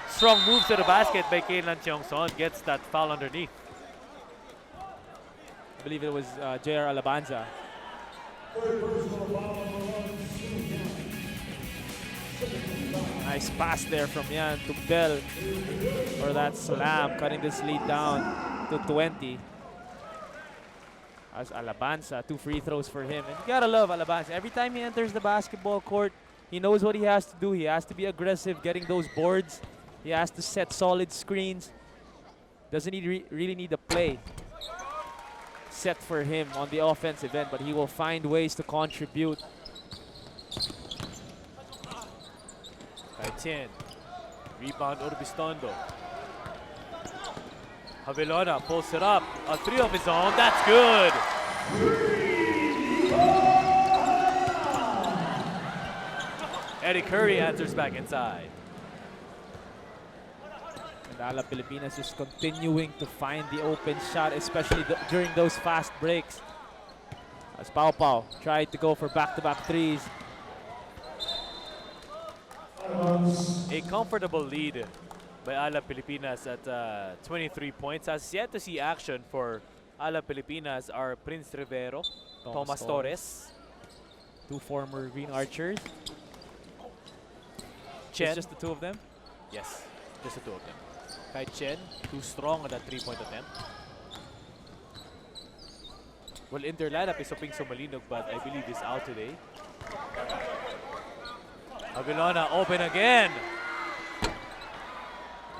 Strong move to the basket by Kailan Seong-son. Gets that foul underneath. I believe it was JR Alabanza. Nice pass there from Yan to Bell for that slam, cutting this lead down to 20. As Alabanza, 2 free throws for him. And you gotta love Alabanza. Every time he enters the basketball court, he knows what he has to do. He has to be aggressive, getting those boards. He has to set solid screens. Doesn't he really need a play set for him on the offensive end, but he will find ways to contribute. Kai-Chen. Rebound Orbistondo. Javelona pulls it up. A 3 of his own. That's good. Eddie Curry answers back inside. And Alab Pilipinas is continuing to find the open shot, especially during those fast breaks. As Pau Pau tried to go for back-to-back threes. A comfortable lead by Alab Pilipinas at 23 points. Has yet to see action for Alab Pilipinas are Prince Rivero, Thomas Torres. 2 former Green Archers. Chen. It's just the 2 of them? Yes, just the 2 of them. Kai Chen, too strong on that 3-point attempt. Well, in their lineup is Oping Somalinog, but I believe he's out today. Javelona open again.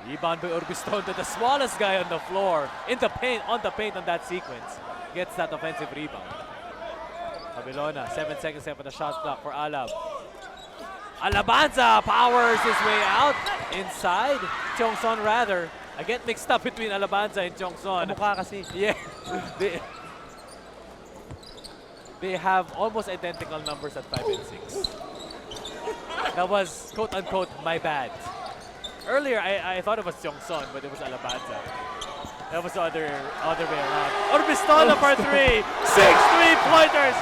Rebound by Orbistondo, the smallest guy on the floor. In the paint, on that sequence. Gets that offensive rebound. Javelona, 7 seconds left on the shot clock for Alab. Alabanza powers his way out. Inside. Seong-son rather. I get mixed up between Alabanza and Seong-son. Mukha kasi. Yeah. They have almost identical numbers at 5 and 6. That was quote-unquote my bad. Earlier, I thought it was Seong-son, but it was Alabanza. That was the other way around. Orbistondo for 3. 6 3-pointers.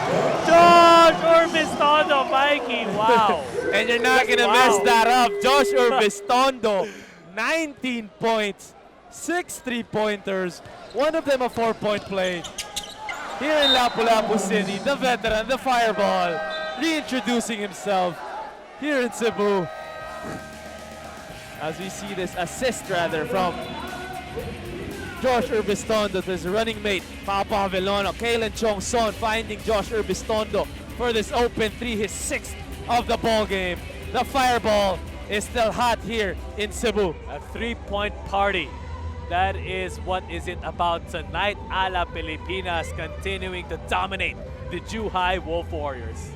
Josh Orbistondo, Mikey. Wow. And you're not going to mess that up. Josh Orbistondo, 19 points, 6 3-pointers, one of them a 4-point play. Here in Lapu-Lapu City, the veteran, the fireball, reintroducing himself here in Cebu. As we see this assist rather from Josh Urbistondo to his running mate, Papa Velono. Kalen Chong-son finding Josh Urbistondo for this open three, his sixth of the ball game. The fireball is still hot here in Cebu. A three-point party. That is what is it about tonight. Alab Pilipinas continuing to dominate the Zhuhai Wolf Warriors.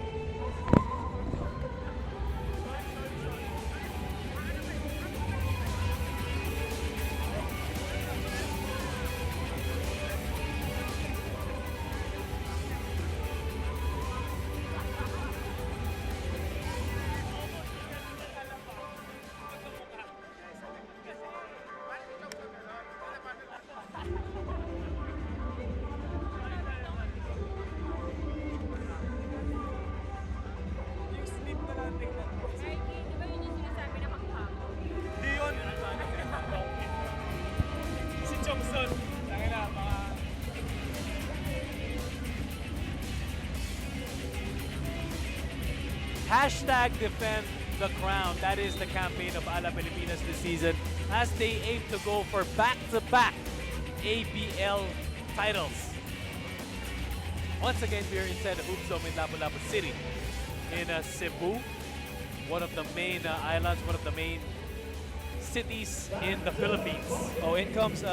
Hashtag defend the crown. That is the campaign of Alab Pilipinas this season as they aim to go for back-to-back ABL titles. Once again, we are inside the Hoops Dome in Lapu-Lapu City in Cebu, one of the main islands, one of the main cities in the Philippines. Oh, in comes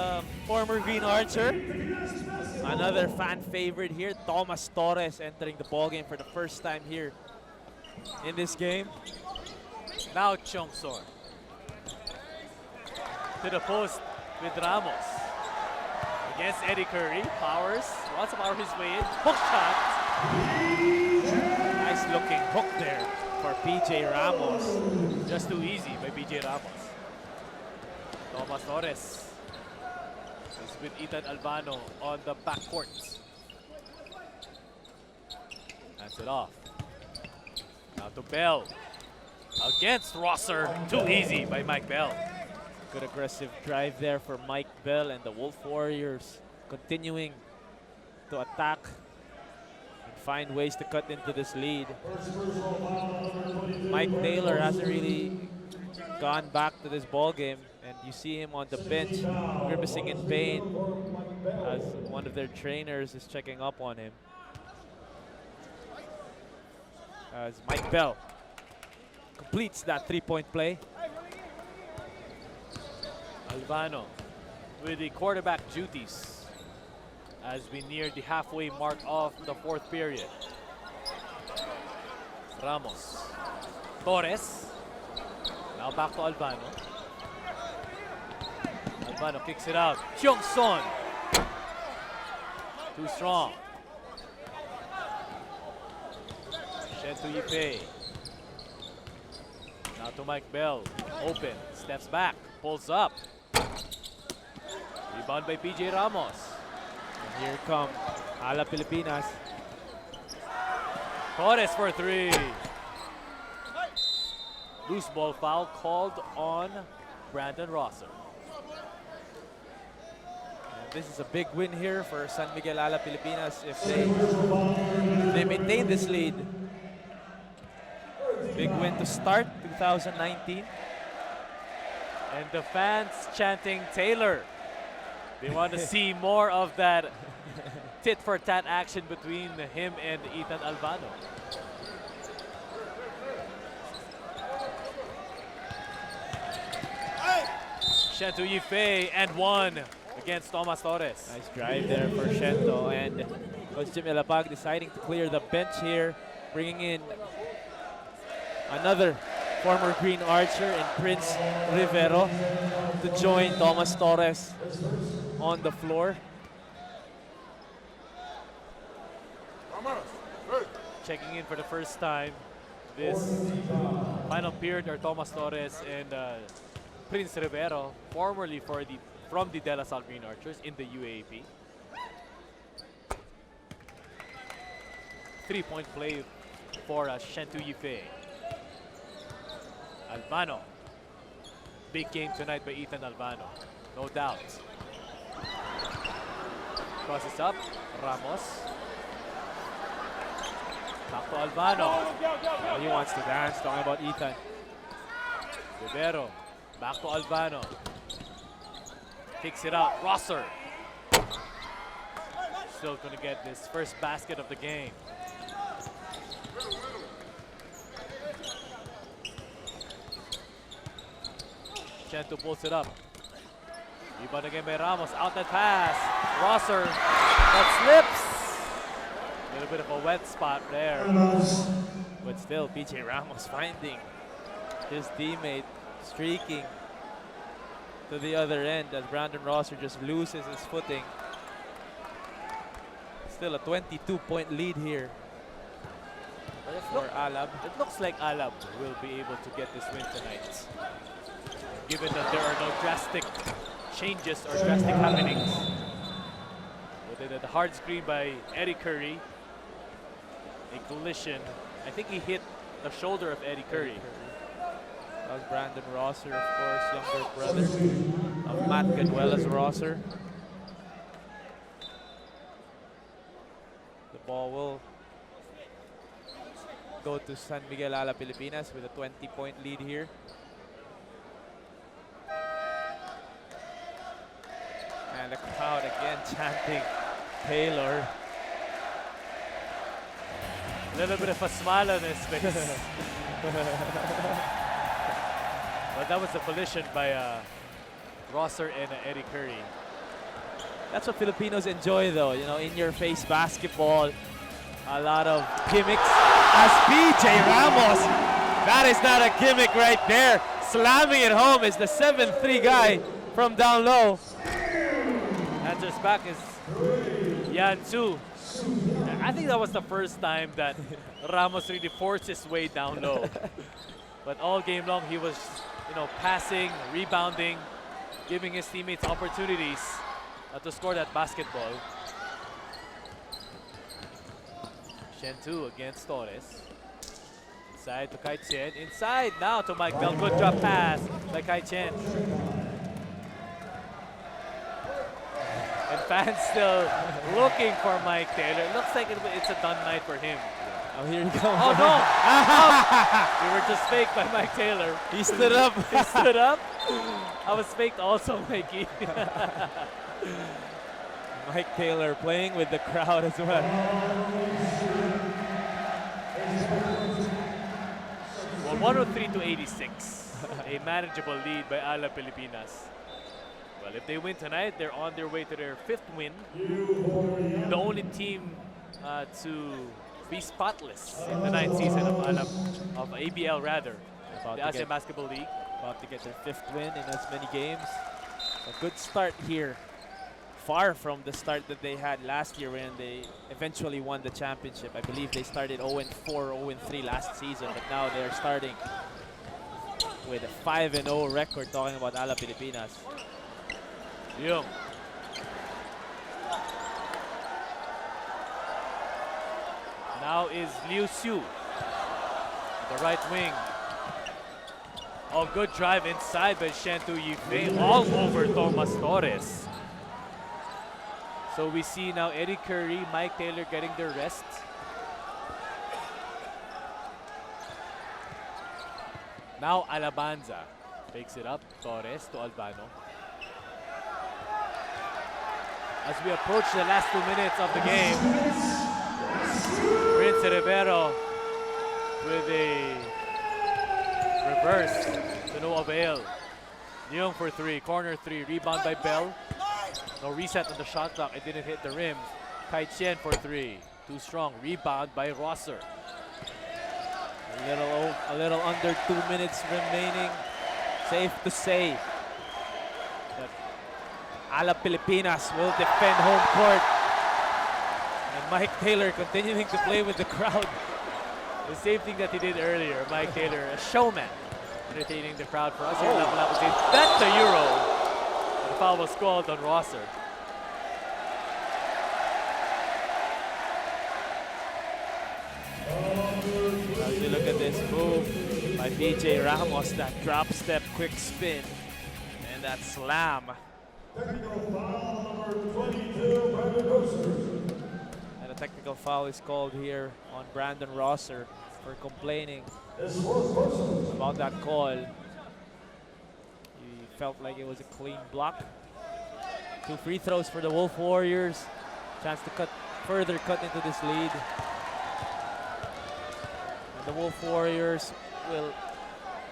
former Green Archer. Another fan favorite here, Thomas Torres entering the ballgame for the first time here in this game. Now Chong-son to the post with Ramos against Eddie Curry. Powers wants to power his way in. Hook shot. Nice looking hook there for PJ Ramos. Just too easy by PJ Ramos. Thomas Torres is with Ethan Albano on the backcourt. Hands it off. Now to Bell. Against Rosser. Too easy by Mike Bell. Good aggressive drive there for Mike Bell and the Wolf Warriors continuing to attack and find ways to cut into this lead. Mike Taylor hasn't really gone back to this ball game, and you see him on the bench grimacing in pain as one of their trainers is checking up on him. As Mike Bell completes that three-point play. Albano with the quarterback duties as we near the halfway mark of the fourth period. Ramos. Torres. Now back to Albano. Albano kicks it out. Chong-son. Too strong. Shentu Yipei. Now to Mike Bell. Open. Steps back. Pulls up. Rebound by PJ Ramos. And here come Alab Pilipinas. Torres for three. Loose ball foul called on Brandon Rosser. And this is a big win here for San Miguel Alab Pilipinas if they maintain this lead. Big win to start 2019. And the fans chanting Taylor. They want to see more of that tit-for-tat action between him and Ethan Albano. Shentu Yifei and one against Thomas Torres. Nice drive there for Shento, and Coach Jim Elapag deciding to clear the bench here, bringing in another former Green Archer and Prince Rivero to join Thomas Torres on the floor. Checking in for the first time this final period are Thomas Torres and Prince Rivero, formerly from the De La Salle Green Archers in the UAAP. Three-point play for Shentu Yifei. Albano. Big game tonight by Ethan Albano, no doubt. Crosses up, Ramos. Back to Albano. Well, he wants to dance, talking about Ethan. Rivero, back to Albano. Kicks it out, Rosser. still going to get this first basket of the game. Shentu pulls it up. Rebound again by Ramos. Out that pass. Rosser. That slips. A little bit of a wet spot there. But still, PJ Ramos finding his teammate streaking to the other end as Brandon Rosser just loses his footing. Still a 22-point lead here for Alab. It looks like Alab will be able to get this win tonight, given that there are no drastic changes or drastic happenings. With the hard screen by Eddie Curry, a collision. I think he hit the shoulder of Eddie Curry. That was Brandon Rosser, of course, younger brother of Matt Ganuelas Rosser. The ball will go to San Miguel Alab Pilipinas with a 20-point lead here. And the crowd again chanting Taylor. A little bit of a smile on his face. But that was a collision by Rosser and Eddie Curry. That's what Filipinos enjoy, though. You know, in-your-face basketball, a lot of gimmicks. As PJ Ramos, that is not a gimmick right there. Slamming it home is the 7'3" guy from down low. Answers back is Yan Su. I think that was the first time that Ramos really forced his way down low. But all game long, he was, you know, passing, rebounding, giving his teammates opportunities to score that basketball. Shentu against Torres. Inside to Kai Chen. Inside now to Mike Bell. Good drop pass by Kai Chen. And fans still looking for Mike Taylor. Looks like it's a done night for him. Oh, here he goes. Oh no! We were just faked by Mike Taylor. He stood up. He stood up. I was faked also, Mikey. Mike Taylor playing with the crowd as well. Well, 103-86. A manageable lead by Alab Pilipinas. Well, if they win tonight, they're on their way to their 5th win. The only team to be spotless in the 9th season of ABL rather, the ASEAN Basketball League. About to get their 5th win in as many games. A good start here. Far from the start that they had last year when they eventually won the championship. I believe they started 0-4, 0-3 last season, but now they're starting with a 5-0 record, talking about Alab Pilipinas. Young. Now is Liu Xiu, the right wing. Oh, good drive inside by Shentu Yifei, all over Thomas Torres. So we see now Eddie Curry, Mike Taylor getting their rest. Now Alabanza takes it up, Torres to Albano. As we approach the last 2 minutes of the game, Prince Rivero with a reverse to no avail. Leung for 3, corner 3, rebound by Bell. No reset on the shot clock, it didn't hit the rim. Kai Chen for 3, too strong, rebound by Rosser. A little under 2 minutes remaining. Safe to say that Alab Pilipinas will defend home court. And Mike Taylor continuing to play with the crowd. The same thing that he did earlier. Mike Taylor, a showman, entertaining the crowd for us here in Lapu-Lapu City. That's the Euro. The foul was called on Rosser. As you look at this move by PJ Ramos, that drop step, quick spin, and that slam. Technical foul number 22, Brandon Rosser. And a technical foul is called here on Brandon Rosser for complaining about that call. He felt like it was a clean block. 2 free throws for the Wolf Warriors. Chance to further cut into this lead. And the Wolf Warriors will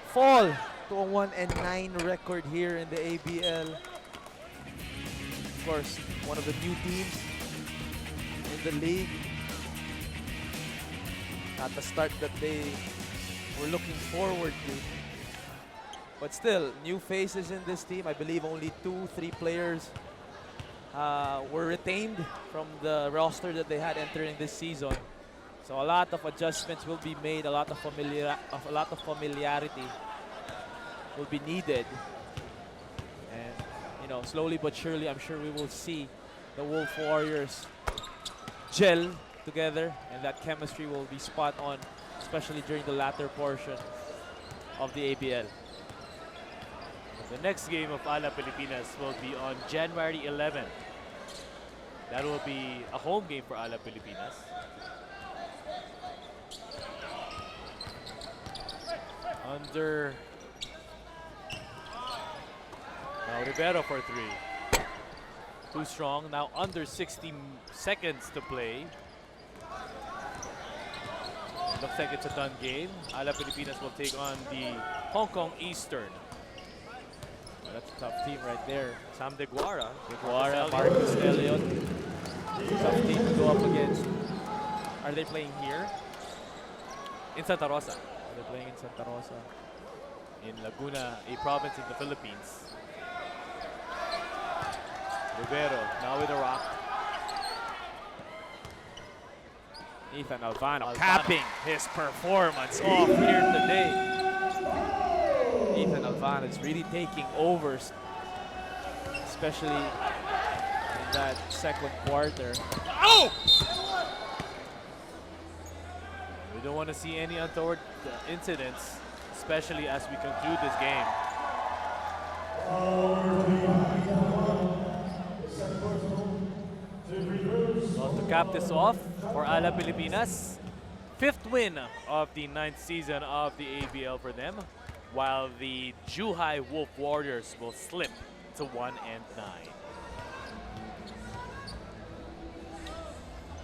fall to a 1-9 record here in the ABL. Of course, one of the new teams in the league. Not the start that they were looking forward to. But still, new faces in this team. I believe only 2-3 players were retained from the roster that they had entering this season. So a lot of adjustments will be made. A lot of familiarity will be needed. And you know, slowly but surely, I'm sure we will see the Wolf Warriors gel together, and that chemistry will be spot on, especially during the latter portion of the ABL. The next game of ALA Pilipinas will be on January 11th. That will be a home game for ALA Pilipinas. Under now Rivero for 3. Too strong. Now under 60 seconds to play. Looks like it's a done game. ALA Pilipinas will take on the Hong Kong Eastern. That's a tough team right there. Sam De Guara. Marcus Elliott. Tough team to go up against. Are they playing here? In Santa Rosa. They're playing in Santa Rosa. In Laguna, a province in the Philippines. Rivero now with a rock. Ethan Alvano capping his performance off here today. Ethan Alvano is really taking over, especially in that second quarter. Oh! We don't want to see any untoward incidents, especially as we conclude this game. Well, to cap this off for ALA Pilipinas, 5th win of the 9th season of the ABL for them, while the Zhuhai Wolf Warriors will slip to 1-9.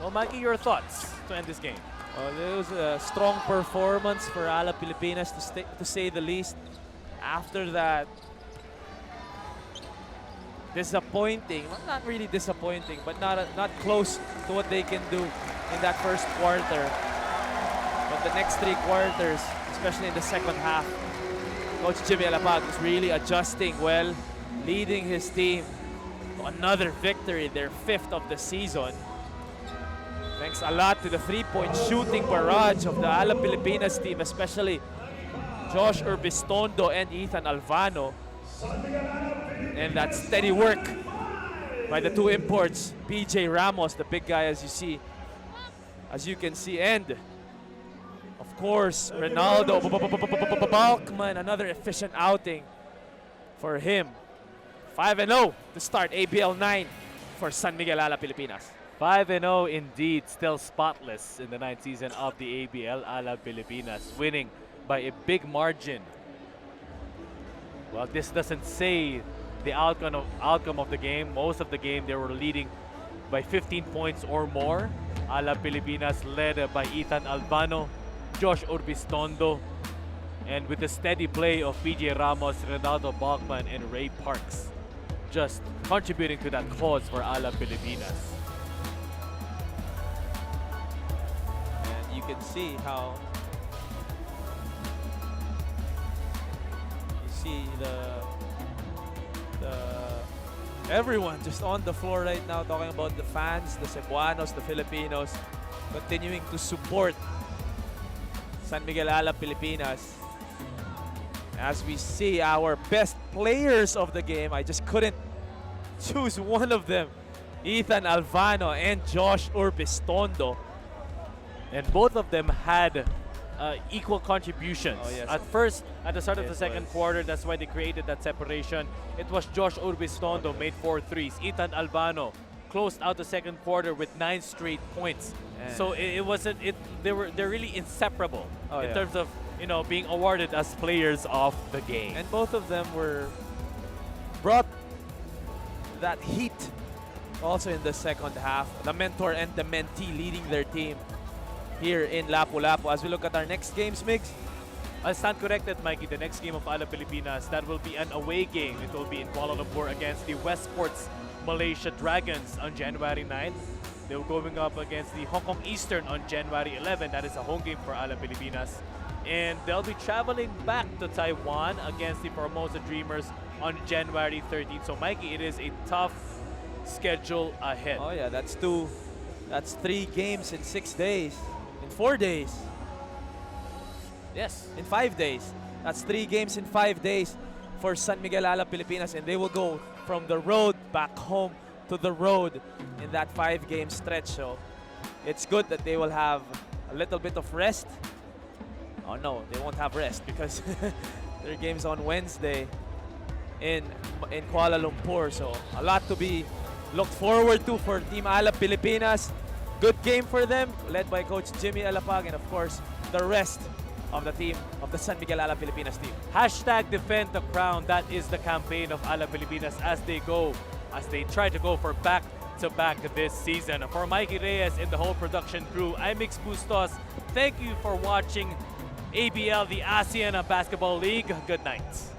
Well, Mikey, your thoughts to end this game? It was a strong performance for ALA Pilipinas, to say the least. After that, disappointing, well, not really disappointing, but not close to what they can do in that first quarter. But the next 3 quarters, especially in the second half, Coach Jimmy Alapag is really adjusting well, leading his team to another victory, their 5th of the season. Thanks a lot to the 3-point shooting barrage of the ALA Pilipinas team, especially Josh Urbistondo and Ethan Alvano. And that steady work by the 2 imports, PJ Ramos, the big guy as you can see, and of course, Ronaldo Balkman, another efficient outing for him. 5-0 to start ABL 9 for San Miguel ALA Pilipinas. 5-0 indeed, still spotless in the 9th season of the ABL. ALA Pilipinas winning by a big margin. Well, this doesn't say the outcome of the game. Most of the game they were leading by 15 points or more. ALA Pilipinas led by Ethan Albano, Josh Urbistondo, and with the steady play of PJ Ramos, Ronaldo Balkman, and Ray Parks, just contributing to that cause for ALA Pilipinas. And you can see how everyone just on the floor right now, talking about the fans, the Cebuanos, the Filipinos, continuing to support San Miguel ALA Pilipinas. As we see our best players of the game, I just couldn't choose one of them. Ethan Alvano and Josh Urbistondo. And both of them had equal contributions. Oh, yes. At first, at the start of the It second was. quarter, that's why they created that separation. It was Josh Urbistondo made 4 threes. Ethan Albano closed out the second quarter with 9 straight points. And So they're really inseparable in yeah. terms of being awarded as players of the game. And both of them brought that heat also in the second half. The mentor and the mentee leading their team here in Lapu-Lapu. As we look at our next games, Migs. I stand corrected, Mikey. The next game of Ala Pilipinas, that will be an away game. It will be in Kuala Lumpur against the Westports Malaysia Dragons on January 9th. They're going up against the Hong Kong Eastern on January 11th. That is a home game for Ala Pilipinas. And they'll be traveling back to Taiwan against the Formosa Dreamers on January 13th. So, Mikey, it is a tough schedule ahead. Oh yeah, that's 3 games in 6 days. In 4 days. Yes. In 5 days. That's 3 games in 5 days for San Miguel Alab Pilipinas, and they will go from the road back home to the road in that 5-game stretch. So it's good that they will have a little bit of rest. Oh no, they won't have rest because their game's on Wednesday in Kuala Lumpur. So a lot to be looked forward to for Team Alab Pilipinas. Good game for them, led by Coach Jimmy Alapag, and of course the rest of the team, of the San Miguel Alab Pilipinas team. Hashtag defend the crown. That is the campaign of Ala Pilipinas as they try to go for back-to-back this season. For Mikey Reyes and the whole production crew, I'm Mix Bustos. Thank you for watching ABL, the ASEAN Basketball League. Good night.